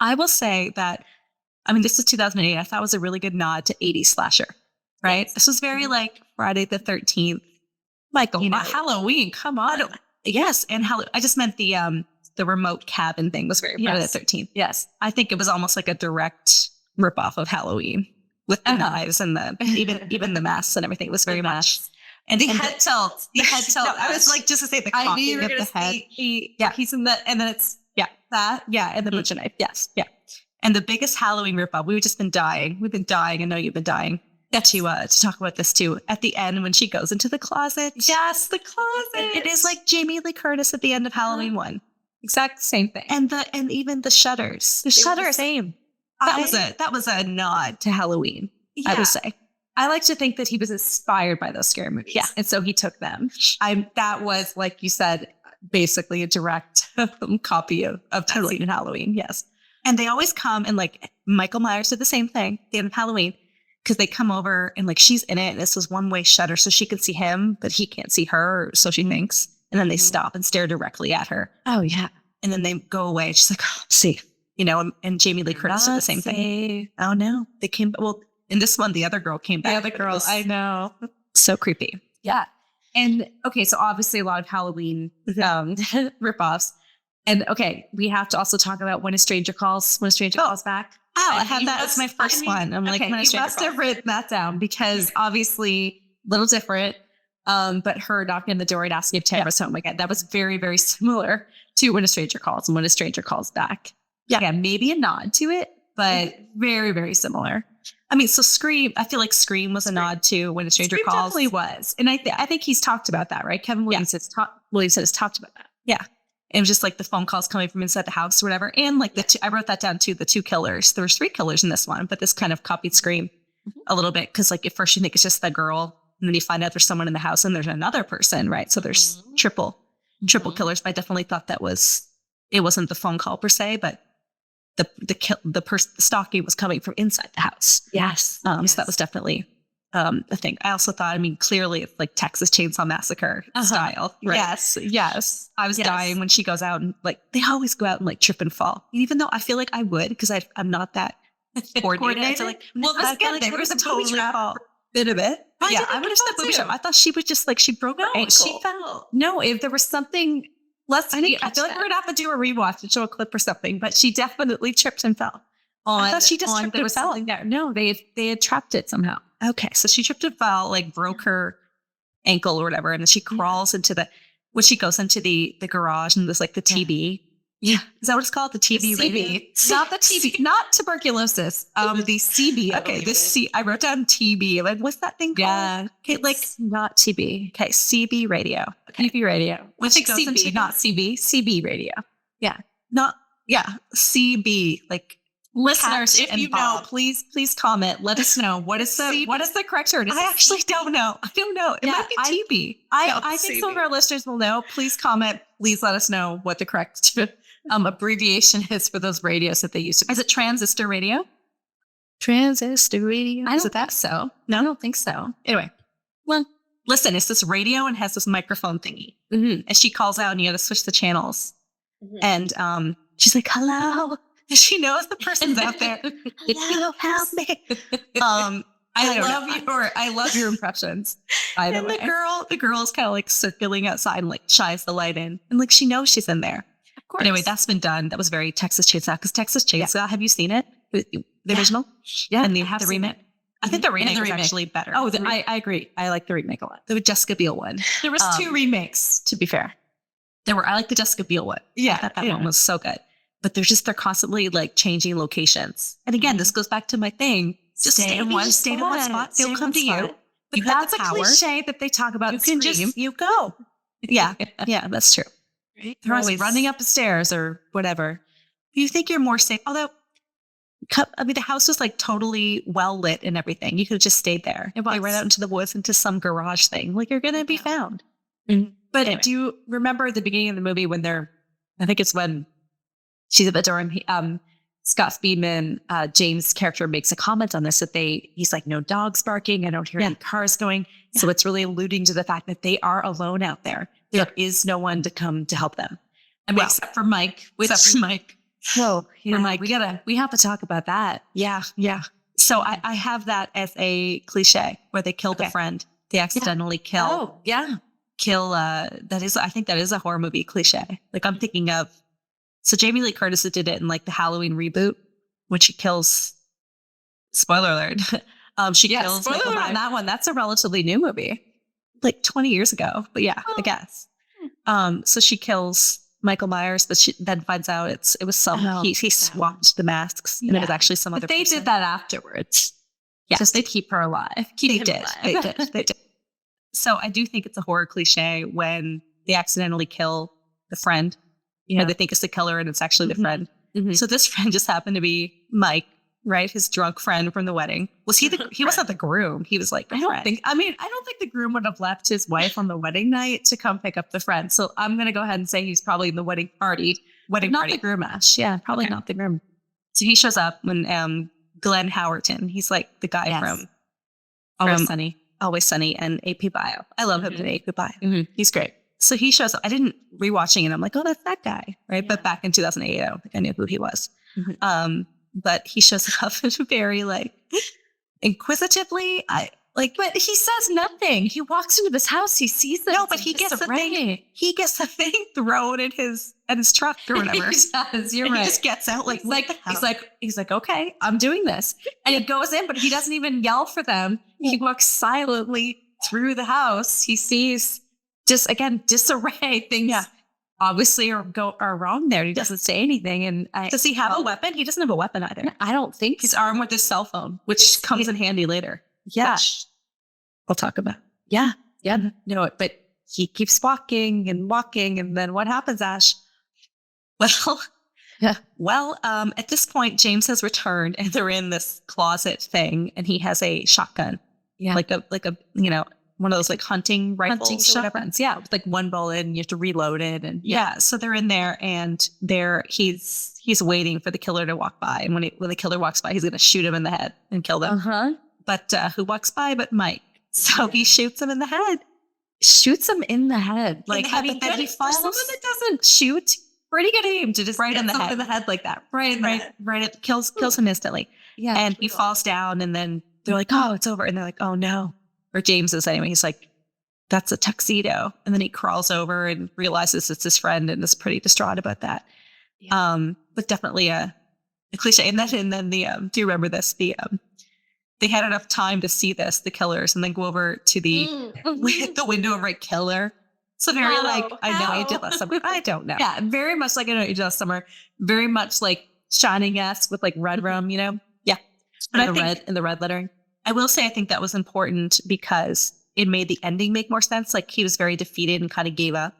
I will say that, I mean, this is 2008. I thought it was a really good nod to 80s slasher, right? Yes. This was very like Friday the 13th. Michael, Halloween, come on. Yes, and I just meant the remote cabin thing was very Friday the 13th. Yes. I think it was almost like a direct ripoff of Halloween with the knives and even the masks and everything. It was very much. And the head tilt. The head tilt. I was like, just to say the cocking of the head. He's in the, and then it's, that. Yeah, and the butcher knife. Yes. Yeah. And the biggest Halloween ripoff, we've just been dying. We've been dying. I know you've been dying. To talk about this too. At the end, when she goes into the closet. Yes, the closet. It is like Jamie Lee Curtis at the end of Halloween 1. Exact same thing. And even the shutters. The shutters. Same. That was a nod to Halloween, I would say. I like to think that he was inspired by those scary movies. Yeah. And so he took them. That was, like you said, basically a direct copy of Totally in Halloween. Yes. And they always come and like Michael Myers did the same thing at the end of Halloween because they come over and like she's in it. And this was one-way shutter so she can see him, but he can't see her. So she thinks. And then they stop and stare directly at her. Oh, yeah. And then they go away. She's like, oh, see, you know, and Jamie Lee Curtis did the same thing. Oh, no. They came. Well, in this one, the other girl came back. The other girl. I know. So creepy. Yeah. And okay, so obviously a lot of Halloween ripoffs. And okay, we have to also talk about When a Stranger Calls back. Oh, I had that as my first one. I'm like, When a Stranger Calls. Have written that down because obviously a little different. But her knocking on the door and asking if Tamara's home again. That was very, very similar to When a Stranger Calls and When a Stranger Calls Back. Yeah, maybe a nod to it, but very, very similar. I mean, so Scream, I feel like Scream was a nod to When a Stranger Calls. Definitely was. And I think he's talked about that, right? Kevin Williamson has talked about that. Yeah. It was just like the phone calls coming from inside the house or whatever. And like I wrote that down too, the 2 killers. There was 3 killers in this one, but this kind of copied Scream a little bit. Cause like at first you think it's just the girl and then you find out there's someone in the house and there's another person, right? So there's triple killers. But I definitely thought it wasn't the phone call per se, but the stalking was coming from inside the house. Yes. So that was definitely a thing. I also thought, I mean, clearly it's like Texas Chainsaw Massacre style. Right? Yes. I was dying when she goes out and like, they always go out and like trip and fall. Even though I feel like I would, because I'm not that coordinated. So like, well, there was a totally fall. Bit of it. I would have said booby trap. I thought she was just like, she broke her ankle. She fell. No, if there was something, I feel like we're going to have to do a rewatch and show a clip or something, but she definitely tripped and fell. I thought she just tripped and fell. There. No, they had trapped it somehow. Okay. So she tripped and fell, like broke her ankle or whatever. And then she crawls into when she goes into the garage and there's like the TB. Yeah. Is that what it's called? The TB radio? Not the TB, not tuberculosis. The CB. Okay. I wrote down TB. Like, what's that thing called? Yeah. Okay. Like, not TB. Okay. CB radio. Okay. CB radio. When she goes CB, not CB. CB radio. Yeah. CB. Like, listeners, if you know, please comment. Let us know. What is the correct word? I actually don't know. I don't know. It might be TB. I think some of our listeners will know. Please comment. Please let us know what the correct abbreviation is for those radios that they used to. Is it transistor radio? Transistor radio? Is it that? So? No, I don't think so. Anyway. Well, listen, it's this radio and has this microphone thingy. Mm-hmm. And she calls out and you got to switch the channels. Mm-hmm. And she's like, hello. And she knows the person's out there. Hello, help me. I love your impressions. By the way. The girl is kind of like circling outside and like shines the light in. And like she knows she's in there. Of course. Anyway, that's been done. That was very Texas Chainsaw. Because Texas Chainsaw, have you seen it? The original? Yeah. And the remake? I think the remake is actually better. Oh, I agree. I like the remake a lot. The Jessica Biel one. There was 2 remakes, to be fair. I like the Jessica Biel one. Yeah. I thought that one was so good. But they're constantly like changing locations. And again, this goes back to my thing. Just stay in one spot. They'll come to you. But that's a cliche that they talk about. You go. Yeah. Yeah, that's true. Right? They're always running up the stairs or whatever. You think you're more safe. Although, the house was like totally well lit and everything. You could have just stayed there. It was right out into the woods, into some garage thing. Like you're going to be found. Mm-hmm. But anyway. Do you remember the beginning of the movie when I think it's when she's at the door and Scott Speedman, James' character, makes a comment on this he's like, no dogs barking. I don't hear any cars going. Yeah. So it's really alluding to the fact that they are alone out there. There is no one to come to help them. Except for Mike. Oh, yeah. Mike. We have to talk about that. Yeah. Yeah. So I have that as a cliche where they killed a friend. They accidentally kill. Oh, yeah. I think that is a horror movie cliche. Like I'm thinking of, so Jamie Lee Curtis did it in like the Halloween reboot when she kills, spoiler alert. She kills Michael Myers on that one. That's a relatively new movie. Like 20 years ago. But yeah, I guess. So she kills Michael Myers, but she then finds out it was he swapped the masks and it was actually some other person. They did that afterwards. Yeah. Just to keep her alive. They did. So I do think it's a horror cliche when they accidentally kill the friend. Or they think it's the killer and it's actually the friend. Mm-hmm. So this friend just happened to be Mike, right? His drunk friend from the wedding. Was he he wasn't the groom. He was like, I don't think the groom would have left his wife on the wedding night to come pick up the friend. So I'm going to go ahead and say he's probably in the wedding party. Not the groom, Ash. Yeah, probably not the groom. So he shows up when Glenn Howerton, he's like the guy from Always Sunny and AP Bio. I love him in AP Bio. Mm-hmm. He's great. So he shows up. I didn't rewatching it. I'm like, oh, that's that guy, right? Yeah. But back in 2008, I don't think I knew who he was. Mm-hmm. But he shows up very like inquisitively. But he says nothing. He walks into this house. He sees them. No, but he gets the thing. He gets the thing thrown in his truck or whatever. He does. You're right. He just gets out he's like, okay, I'm doing this, and he goes in, but he doesn't even yell for them. He walks silently through the house. He sees just again disarray. Things obviously are wrong there. He doesn't say anything. And does he have a weapon? He doesn't have a weapon either. I don't think he's armed with his cell phone, which comes in handy later. Yeah. Which we'll talk about. Yeah. Yeah. No, but he keeps walking. And then what happens, Ash? Well, at this point, James has returned and they're in this closet thing and he has a shotgun. Yeah. Like a, one of those like hunting rifles or whatever. Yeah. With like one bullet and you have to reload it. And so they're in there and he's waiting for the killer to walk by. And when the killer walks by, he's going to shoot him in the head and kill them. Uh-huh. But who walks by but Mike? So he shoots him in the head. Like, I mean, then he falls. For someone that doesn't shoot, pretty good aim to just right in the head like that. Right. It kills him instantly. Yeah. And he falls down and then they're like, oh, it's over. And they're like, oh no. Or James is anyway. He's like, that's a tuxedo. And then he crawls over and realizes it's his friend and is pretty distraught about that. Yeah. But definitely a cliche. And then do you remember this? they had enough time to see this, the killers, and then go over to the window and write killer. So very I know I did last summer. I don't know. Yeah, very much like I know you did last summer. Very much like Shining-esque with like red rum, you know? Yeah. But I think the red lettering. I will say I think that was important because it made the ending make more sense. Like he was very defeated and kind of gave up.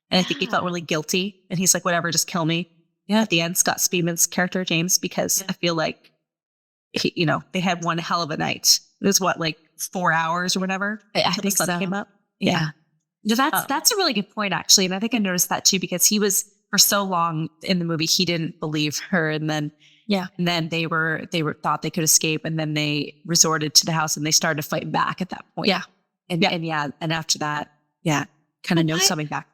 And I think he felt really guilty. And he's like, whatever, just kill me. Yeah. At the end, Scott Speedman's character, James, because I feel like, they had one hell of a night. It was like 4 hours or whatever. I think the sun came up. Yeah. That's a really good point, actually. And I think I noticed that too, because he was for so long in the movie, he didn't believe her. And then, they thought they could escape. And then they resorted to the house and they started to fight back at that point. Yeah. And after that, kind of know something back.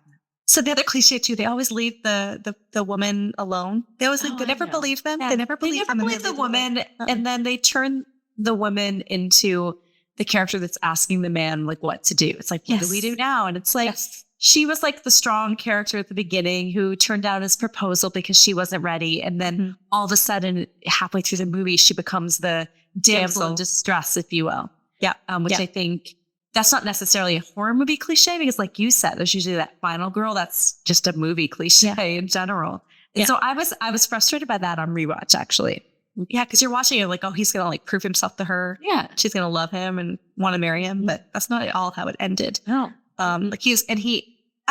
So the other cliche too, they always leave the woman alone. They always they never believe them. Yeah. They never believe the woman. And then they turn the woman into the character that's asking the man like what to do. It's like, what do we do now? And it's like, she was like the strong character at the beginning who turned down his proposal because she wasn't ready. And then all of a sudden, halfway through the movie, she becomes the damsel in distress, if you will. Yeah. Which I think that's not necessarily a horror movie cliche because like you said, there's usually that final girl. That's just a movie cliche in general. And so I was frustrated by that on rewatch, actually. Yeah, because you're watching it like, oh, he's going to like prove himself to her. Yeah. She's going to love him and want to marry him. But that's not at all how it ended. No. I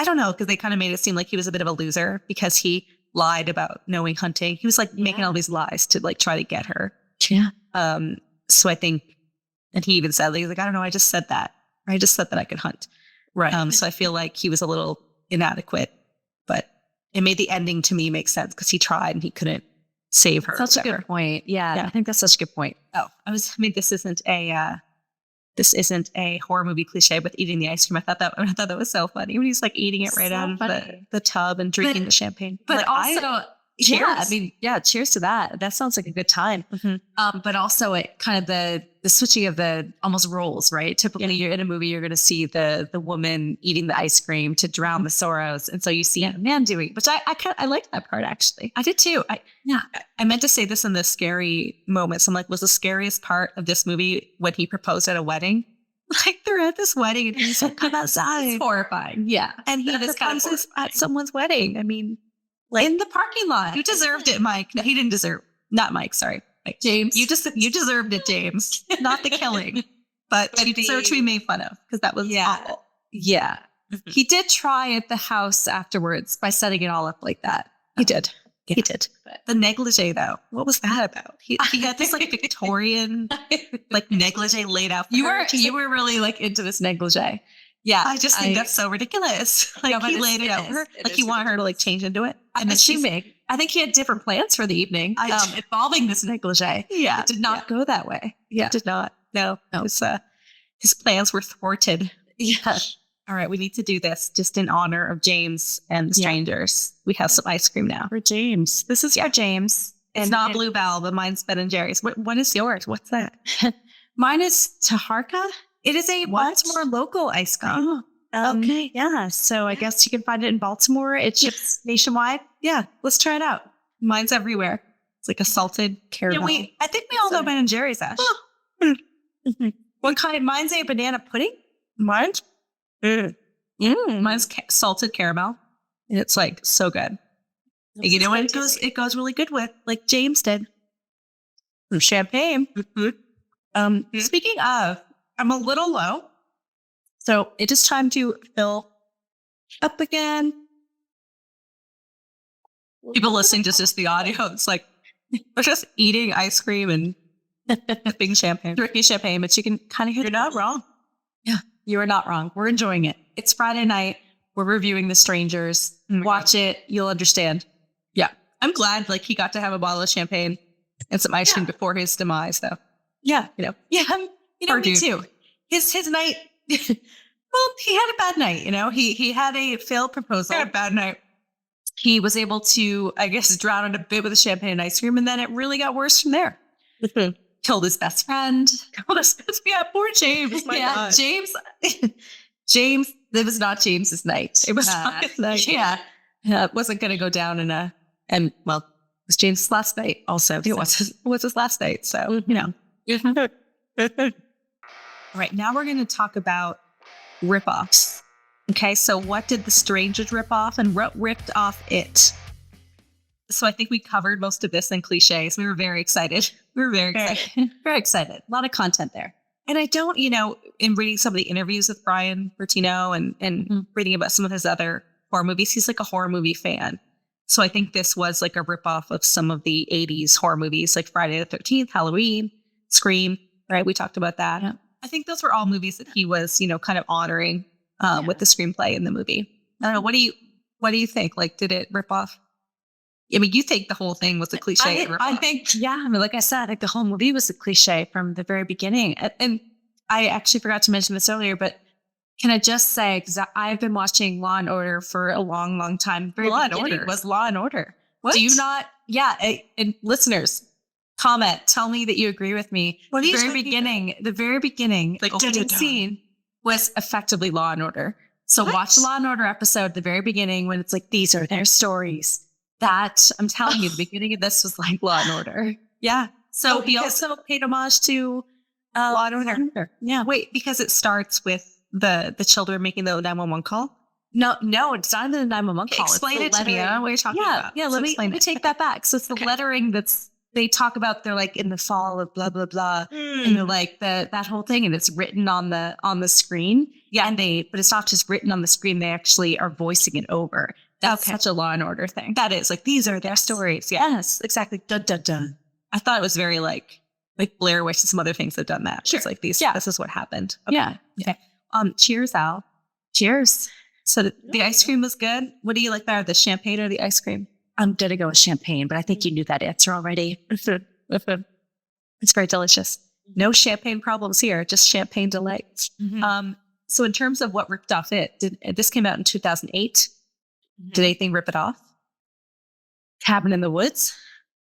don't know, because they kind of made it seem like he was a bit of a loser because he lied about knowing hunting. He was like making all these lies to like try to get her. Yeah. So I think, and he even said, he's like, I don't know, I just said that. I just said that I could hunt. Right. So I feel like he was a little inadequate, but it made the ending to me make sense because he tried and he couldn't save her. Such a good point. Yeah, I think that's such a good point. This isn't a horror movie cliche with eating the ice cream. I thought that was so funny when he's like eating it right out of the tub and drinking the champagne. But like, also, cheers. Cheers to that. That sounds like a good time. Mm-hmm. But also it kind of the switching of the almost roles, right? Typically you're in a movie, you're going to see the woman eating the ice cream to drown the sorrows. And so you see a man doing it, which I liked that part actually. I did too. I meant to say this in the scary moments. I'm like, was the scariest part of this movie when he proposed at a wedding? Like they're at this wedding and he's like, come outside. It's horrifying. Yeah. And he proposes at someone's wedding. I mean, like, in the parking lot. You deserved it, Mike. No, he didn't deserve. Not Mike. Sorry, Mike. James. You deserved it, James. Not the killing, but you deserved to be made fun of because that was awful. Yeah. Mm-hmm. He did try at the house afterwards by setting it all up like that. He did. Yeah. He did. But the negligee, though, what was that about? He had this like Victorian like negligee laid out. You were really like into this negligee. Yeah, I just think that's so ridiculous. Like he laid it out for her, like he wanted her to like change into it. I'm assuming. I think he had different plans for the evening involving this negligee. Yeah, it did not go that way. Yeah, it did not. No. His plans were thwarted. Yeah. All right, we need to do this just in honor of James and the strangers. We have some ice cream now for James. This is for James. It's not Blue Bell, but mine's Ben and Jerry's. What is yours? What's that? Mine is Taharka. It is a Baltimore local ice cream. Oh, okay. Yeah. So I guess you can find it in Baltimore. It ships nationwide. Yeah. Let's try it out. Mine's everywhere. It's like a salted caramel. Yeah, I think we all know Ben and Jerry's, Ash. What kind? Mine's a banana pudding. Mine's salted caramel. And it's like so good. You know what it goes really good with, like James did. Some champagne. Mm-hmm. Speaking of, I'm a little low. So it is time to fill up again. People listening to just the audio, it's like we're just eating ice cream and drinking champagne, but you can kind of hear. You're not wrong. Yeah, you are not wrong. We're enjoying it. It's Friday night. We're reviewing The Strangers. Watch it. You'll understand. Yeah. I'm glad like he got to have a bottle of champagne and some ice cream before his demise though. Yeah. Yeah. Me too. His night. Well, he had a bad night. He had a failed proposal. He had a bad night. He was able to, I guess, drown it a bit with the champagne and ice cream. And then it really got worse from there. Mm-hmm. Killed his best friend. Yeah, poor James. God. James, it was not James's night. It was not his night. Yeah. It wasn't going to go down it was James's last night also. It was his last night. So, All right, now we're going to talk about ripoffs. Okay, so what did The Strangers rip off and what ripped off it? So I think we covered most of this in cliches. We were very excited. Very excited. A lot of content there. And I don't, in reading some of the interviews with Brian Bertino and reading about some of his other horror movies, he's like a horror movie fan. So I think this was like a ripoff of some of the 80s horror movies, like Friday the 13th, Halloween, Scream, right? We talked about that. Yeah. I think those were all movies that he was, kind of honoring with the screenplay in the movie. I don't know. What do you think? Like, did it rip off? I mean, you think the whole thing was a cliche. I think, like I said, like the whole movie was a cliche from the very beginning. And I actually forgot to mention this earlier, but can I just say, because I've been watching Law and Order for a long, long time. Law and Order was Law and Order. What? Do you not? Yeah. And listeners, comment. Tell me that you agree with me. What the very beginning, like opening scene was effectively Law and Order. So watch the Law and Order episode, the very beginning, when it's like, these are their stories. That, I'm telling you, the beginning of this was like Law and Order. Yeah. So he also paid homage to Law and Order. Yeah. Wait, because it starts with the children making the 911 call? No, it's not the 911 call. Explain it to me. I don't know what you're talking about. Yeah, let me take that back. So it's the lettering they talk about, they're like in the fall of blah, blah, blah. And they're like that whole thing, and it's written on the screen. Yeah. But it's not just written on the screen. They actually are voicing it over. That's such a Law and Order thing. That is like, these are their stories. Yes, exactly. Dun, dun, dun. I thought it was very like Blair Witch and some other things have done that. Sure. It's like this is what happened. Okay. Yeah. Okay. Cheers, Al. Cheers. So the ice cream was good. What do you like better, the champagne or the ice cream? I'm going to go with champagne, but I think you knew that answer already. It's very delicious. No champagne problems here, just champagne delights. Mm-hmm. So in terms of what ripped off this came out in 2008. Did anything rip it off? Cabin in the Woods?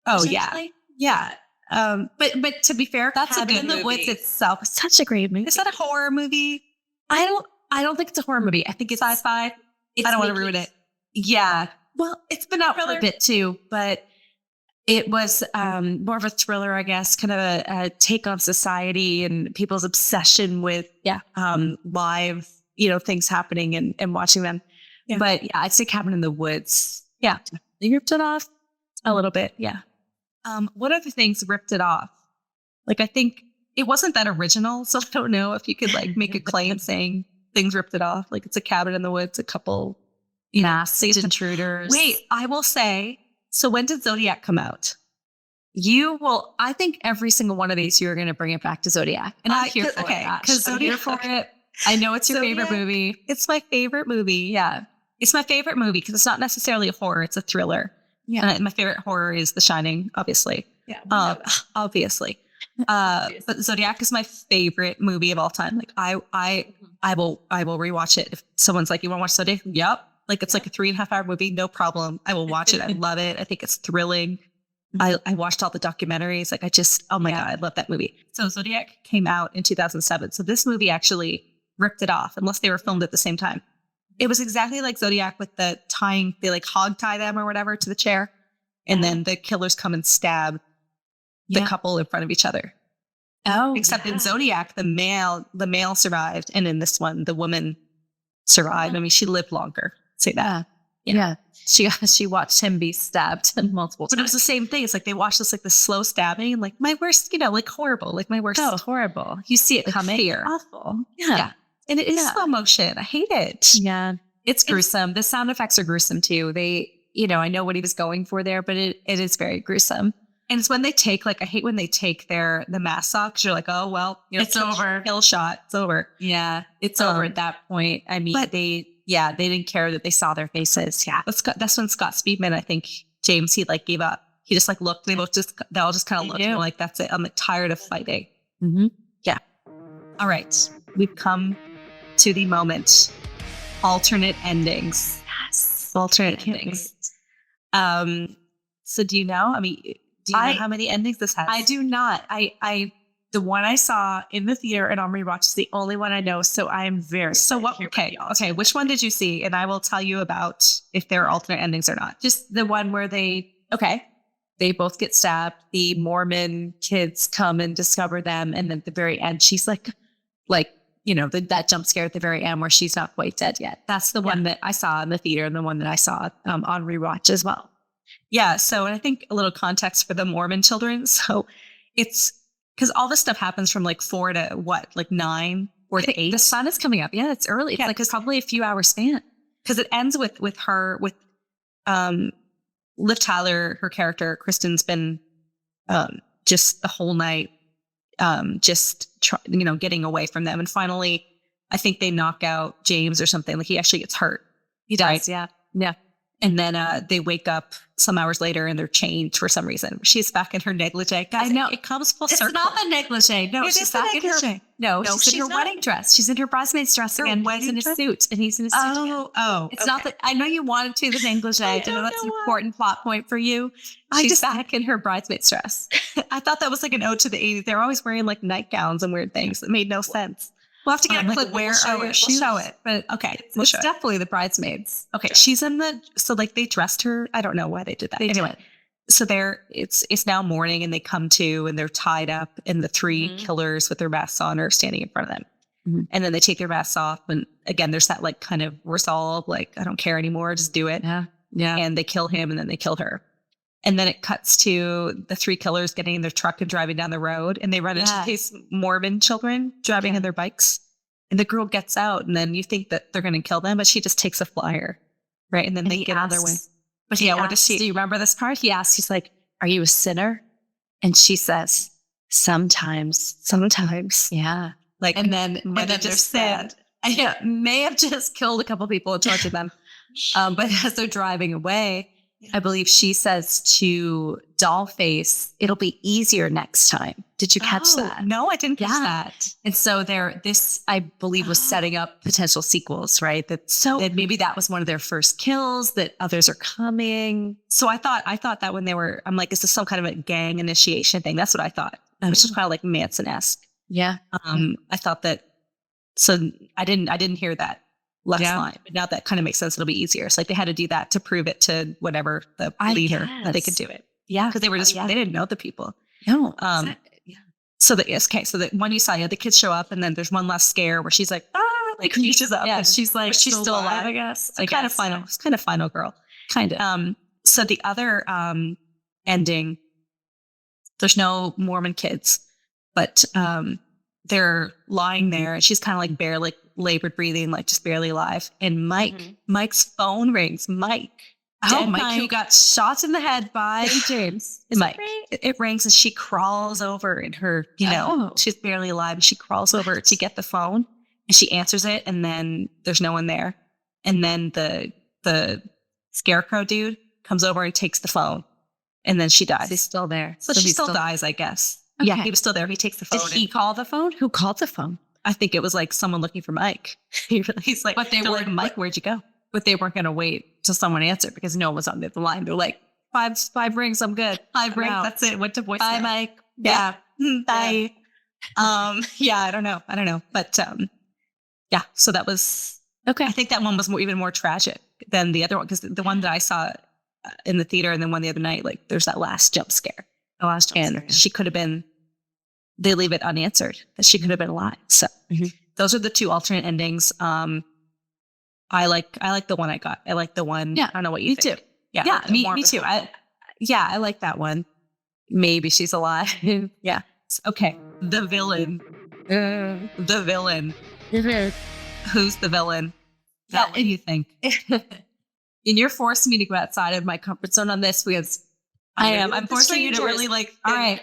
Oh, yeah. Yeah. But to be fair, that's Cabin in the Woods itself is such a great movie. Is that a horror movie? I don't think it's a horror movie. I think it's sci-fi. I don't want to ruin it. Yeah. Well, it's been out for a bit too, but it was more of a thriller, I guess, kind of a take on society and people's obsession with live, things happening and watching them. Yeah. But yeah, I'd say Cabin in the Woods. Yeah. They ripped it off a little bit. Yeah. What other things ripped it off? Like, I think it wasn't that original, so I don't know if you could like make a claim saying things ripped it off. Like, it's a cabin in the woods, a couple masked intruders. Wait, I will say, so when did Zodiac come out? I think every single one of these, you're going to bring it back to Zodiac. And I'm here for it. Because I'm here for it. I know it's your favorite movie. It's my favorite movie. Yeah. It's my favorite movie because it's not necessarily a horror. It's a thriller. Yeah. And my favorite horror is The Shining, obviously. Yeah. Obviously. But Zodiac is my favorite movie of all time. Like I will rewatch it. If someone's like, you want to watch Zodiac? Yep. Like, it's like a 3.5 hour movie. No problem. I will watch it. I love it. I think it's thrilling. I watched all the documentaries. Like, oh my God, I love that movie. So Zodiac came out in 2007. So this movie actually ripped it off, unless they were filmed at the same time. It was exactly like Zodiac with the tying, they like hog tie them or whatever to the chair. And then the killers come and stab the couple in front of each other. Oh, except in Zodiac, the male survived. And in this one, the woman survived. I mean, she lived longer. Say that. Yeah. She watched him be stabbed multiple times. But it was the same thing. It's like they watched this, like the slow stabbing, and like my worst, like horrible, like my worst. Oh, horrible. You see it coming. Fear. Awful. Yeah. And it is slow motion. I hate it. Yeah. It's gruesome. The sound effects are gruesome too. They, I know what he was going for there, but it is very gruesome. And it's when they take, like, I hate when they take the mask off, because you're like, oh, well, it's over. Kill shot. It's over. Yeah. It's over at that point. I mean, they didn't care that they saw their faces. Yeah. That's when Scott Speedman, I think, James, he like gave up. He just like looked, they all just kind of looked and like, that's it. I'm like tired of fighting. Mm-hmm. Yeah. All right. We've come to the moment. Alternate endings. Yes. Alternate endings. So do you know? I mean, do you know how many endings this has? I do not. The one I saw in the theater and on rewatch is the only one I know. So I am very. So what? Okay. Which one did you see? And I will tell you about if there are alternate endings or not. Just the one where they they both get stabbed. The Mormon kids come and discover them. And then at the very end, she's like, that jump scare at the very end where she's not quite dead yet. That's the one that I saw in the theater and the one that I saw on rewatch as well. Yeah. So I think a little context for the Mormon children. So it's because all this stuff happens from like 4 to what, like 9 or to 8. The sun is coming up. Yeah, it's early. It's like it's probably a few hours span. Because it ends with Liv Tyler, her character, Kristen's been just the whole night getting away from them. And finally, I think they knock out James or something. Like he actually gets hurt. He does. Right? Yeah. Yeah. And then they wake up some hours later and they're changed for some reason. She's back in her negligee. Guys, I know. It comes full circle. It's not the negligee. No, she's back in her. No, she's in her wedding dress. She's in her bridesmaid's dress again. He's in a suit, and he's in a suit. It's not that. I know you wanted to the negligee. I know that's an important plot point for you. She's back in her bridesmaid's dress. I thought that was like an ode to the 80s. They're always wearing like nightgowns and weird things that made no sense. We'll have to get a clip. We'll show it. But okay, it's definitely the bridesmaids. Okay, she's in so like they dressed her. I don't know why they did that. Anyway, so it's now morning and they come to and they're tied up and the 3 killers with their masks on are standing in front of them. Mm-hmm. And then they take their masks off and again there's that like kind of resolve, like I don't care anymore, just do it. Yeah. Yeah. And they kill him and then they kill her. And then it cuts to the 3 killers getting in their truck and driving down the road. And they run into these Mormon children driving on their bikes. And the girl gets out. And then you think that they're going to kill them, but she just takes a flyer. Right. And then they get on their way. But what does she? Do you remember this part? He asks, he's like, "Are you a sinner?" And she says, "Sometimes." Yeah. Like, and then they're sad. I may have just killed a couple people and tortured them. But as they're driving away, I believe she says to Dollface, "It'll be easier next time." Did you catch that? No, I didn't catch that. And so this, I believe, was setting up potential sequels, right? That maybe that was one of their first kills, that others are coming. So I thought that when I'm like, is this some kind of a gang initiation thing? That's what I thought. It was just kind of like Manson-esque. Yeah. I thought that, so I didn't hear that last line, but now that kind of makes sense. It'll be easier. It's like they had to do that to prove it to whatever the leader that they could do it. Yeah. Because they were just, they didn't know the people. No. So the one you saw, the kids show up and then there's one last scare where she's like, like reaches up. Yeah. And she's like, she's still alive, I guess. It's kind of final girl. Kind of. So the other ending, there's no Mormon kids, but they're lying there and she's kind of like barely labored breathing, like just barely alive. And Mike's phone rings. Mike, who got shot in the head by James. Mike. It rings and she crawls over in her, she's barely alive. And she crawls over to get the phone and she answers it. And then there's no one there. And then the scarecrow dude comes over and takes the phone. And then she dies. He's still there. So she still dies, I guess. Okay. Yeah, he was still there. He takes the phone. Did he call the phone? Who called the phone? I think it was like someone looking for Mike. He's like, but they were like, Mike, where'd you go? But they weren't going to wait till someone answered because no one was on the line. They're like, five rings, I'm good. 5 rings, that's it. Went to voicemail. Bye, Mike. Yeah. Bye. I don't know. But so that was okay. I think that one was even more tragic than the other one because the one that I saw in the theater and then one the other night, like there's that last jump scare. She could have been. They leave it unanswered that she could have been alive. So those are the 2 alternate endings. I like the one I got. I like the one. Yeah, I don't know what you think. Too. Yeah, me too. I like that one. Maybe she's alive. Yeah. Okay. The villain. The villain. Who's the villain? What do you think? And you're forcing me to go outside of my comfort zone on this because I'm forcing you to really like. All right.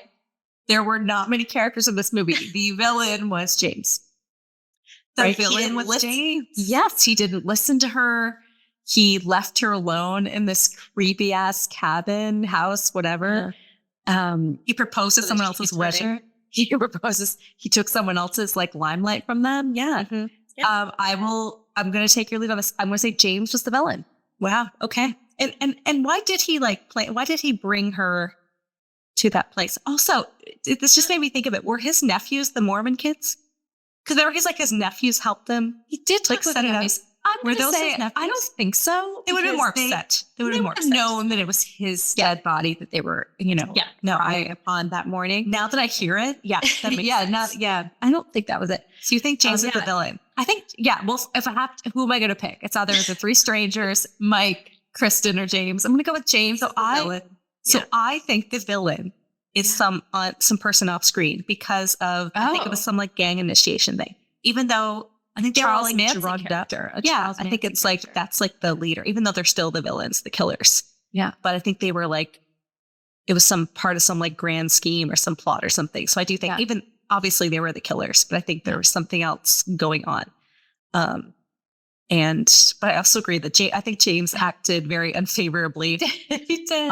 There were not many characters in this movie. The villain was James. The villain was James? Yes, he didn't listen to her. He left her alone in this creepy ass cabin, house, whatever. He proposed to someone else's wedding. He took someone else's like limelight from them. Yeah. Mm-hmm. Yeah. I'm going to take your lead on this. I'm going to say James was the villain. Wow. Okay. And why did he why did he bring her to that place? Also, this just made me think of it. Were his nephews the Mormon kids? Because his nephews helped them. He did like set it up. Were those his nephews? I don't think so. They would have been more upset. They would have known that it was his dead body that they were, relying upon that morning. Now that I hear it, that makes sense. I don't think that was it. So you think James is the villain? I think, well, if I have to, who am I going to pick? It's either the three strangers, Mike, Kristen, or James. I'm going to go with James. I think the villain is some person off screen because of, I think it was some like gang initiation thing. Even though I think Charles Manson drugged up. I think it's like, that's like the leader, even though they're still the villains, the killers. Yeah. But I think they were like, it was some part of some like grand scheme or some plot or something. So I do think even obviously they were the killers, but I think there was something else going on. But I also agree that I think James acted very unfavorably. He did.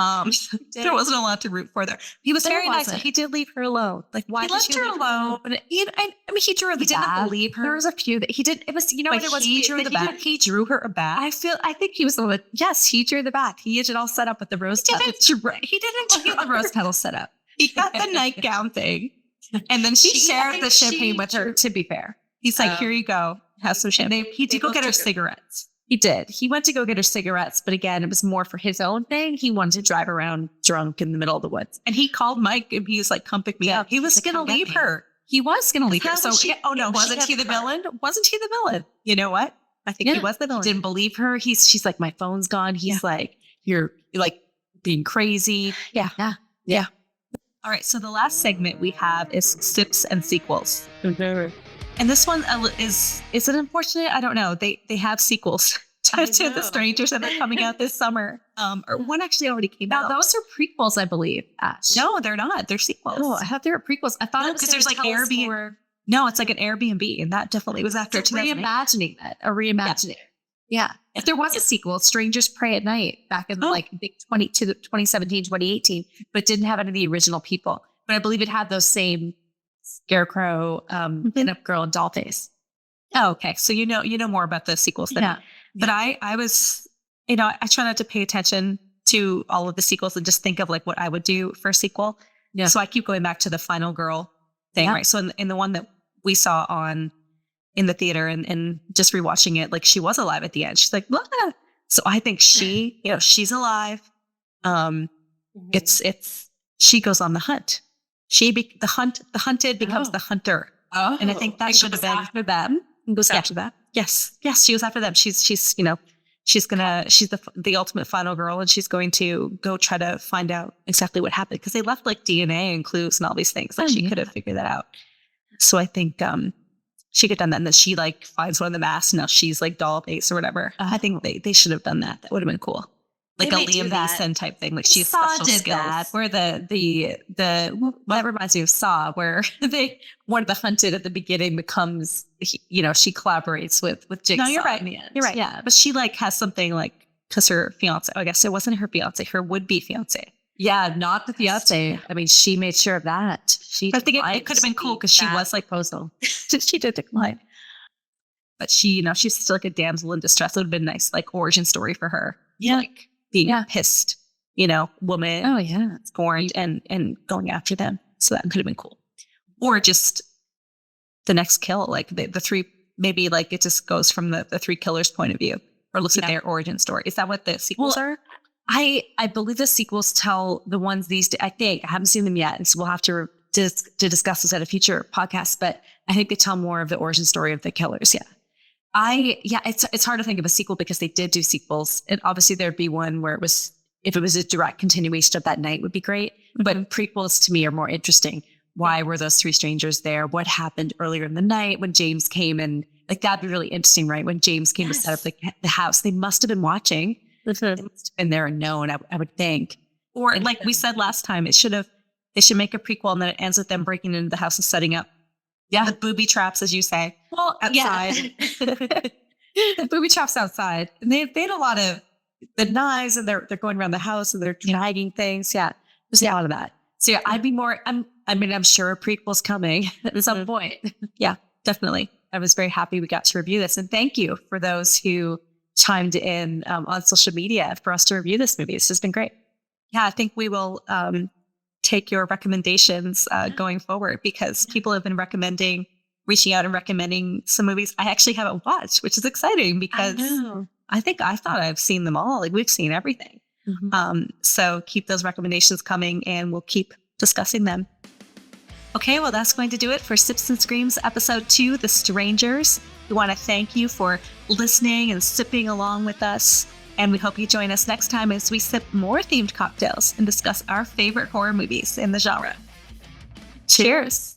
There wasn't a lot to root for there. He was very nice. He did leave her alone. Like, why he did left her alone? But he drew her the bath. Didn't believe her. There was a few that he did. It was, what it was. He drew the bath. He drew her a bath. I think he was the one. Yes, he drew the bath. He had it all set up with the rose petals. He didn't get the rose petals set up. He got the nightgown thing. And then she shared the champagne with her. To be fair, he's like, here you go. Have some champagne. He did go get her cigarettes. He did. He went to go get her cigarettes, but again, it was more for his own thing. He wanted to drive around drunk in the middle of the woods. And he called Mike and he was like, come pick me up. He was going to leave her. He was going to leave her. So, wasn't he the villain? Wasn't he the villain? You know what? I think he was the villain. Didn't believe her. She's like, my phone's gone. He's like, you're like being crazy. Yeah. All right. So the last segment we have is sips and sequels. And this one is it unfortunate? I don't know. They have sequels to The Strangers and they're coming out this summer. Or one actually already came out. Those are prequels, I believe, Ash. No, they're not. They're sequels. Oh, I thought they were prequels. I thought it was because there's like Airbnb. No, it's like an Airbnb, and that definitely was after 2008. Reimagining that. A reimagining. Yeah. If there was a sequel, Strangers Pray at Night, back in 2017, 2018, but didn't have any of the original people. But I believe it had those same scarecrow, pinup girl, and doll face. Oh, okay. So you know more about the sequels than me. But I was, I try not to pay attention to all of the sequels and just think of like what I would do for a sequel. Yeah. So I keep going back to the final girl thing, right? So in the one that we saw in the theater and just rewatching it, like she was alive at the end. She's like, blah. So I think she's alive. She goes on the hunt. The hunted becomes the hunter. Oh, and I think that should have been after them. Goes after that. Yes, she was after them. She's the ultimate final girl, and she's going to go try to find out exactly what happened because they left like DNA and clues and all these things. Like she could have figured that out. So I think she could have done that, and then she like finds one of the masks. And now she's like doll face or whatever. I think they should have done that. That would have been cool. Like a Liam Neeson type thing. Like she's Saw special did skills. that, where that reminds me of Saw, where one of the hunted at the beginning becomes, she collaborates with Jigsaw. No, you're right. In the end. You're right. Yeah, but she like has something like because her fiance. I guess it wasn't her fiance, her would-be fiance. Yeah, not the fiance. I mean, she made sure of that. I think it could have been cool because she was like proposal. She did decline. But she, she's still like a damsel in distress. It would have been nice, like origin story for her. Yeah. Like being pissed, woman. Oh yeah. Scorned and going after them. So that could have been cool. Or just the next kill, like the three, maybe like it just goes from the three killers' point of view or looks at their origin story. Is that what the sequels are? I believe the sequels tell the ones these days. I think I haven't seen them yet, and so we'll have to discuss this at a future podcast. But I think they tell more of the origin story of the killers. Yeah, it's hard to think of a sequel because they did do sequels, and obviously there'd be one where if it was a direct continuation of that night would be great. Mm-hmm. But prequels to me are more interesting. Why were those three strangers there? What happened earlier in the night when James came in? Like that'd be really interesting, right? When James came to set up the house, they must have been watching. They must have been there and known, I would think. Or like we said last time, they should make a prequel and then it ends with them breaking into the house and setting up the booby traps, as you say. Well, outside. The booby traps outside. And they had a lot of the knives and they're going around the house and they're hiding things. Yeah. There's a lot of that. So yeah, I'd be more, I'm sure a prequel's coming at some point. Yeah, definitely. I was very happy we got to review this. And thank you for those who chimed in on social media for us to review this movie. It's just been great. Yeah, I think we will take your recommendations going forward because people have been recommending reaching out and recommending some movies I actually haven't watched, which is exciting because I thought I've seen them all. Like we've seen everything. So keep those recommendations coming and we'll keep discussing them. Okay, well, that's going to do it for Sips and Screams episode 2, The Strangers. We want to thank you for listening and sipping along with us. And we hope you join us next time as we sip more themed cocktails and discuss our favorite horror movies in the genre. Cheers.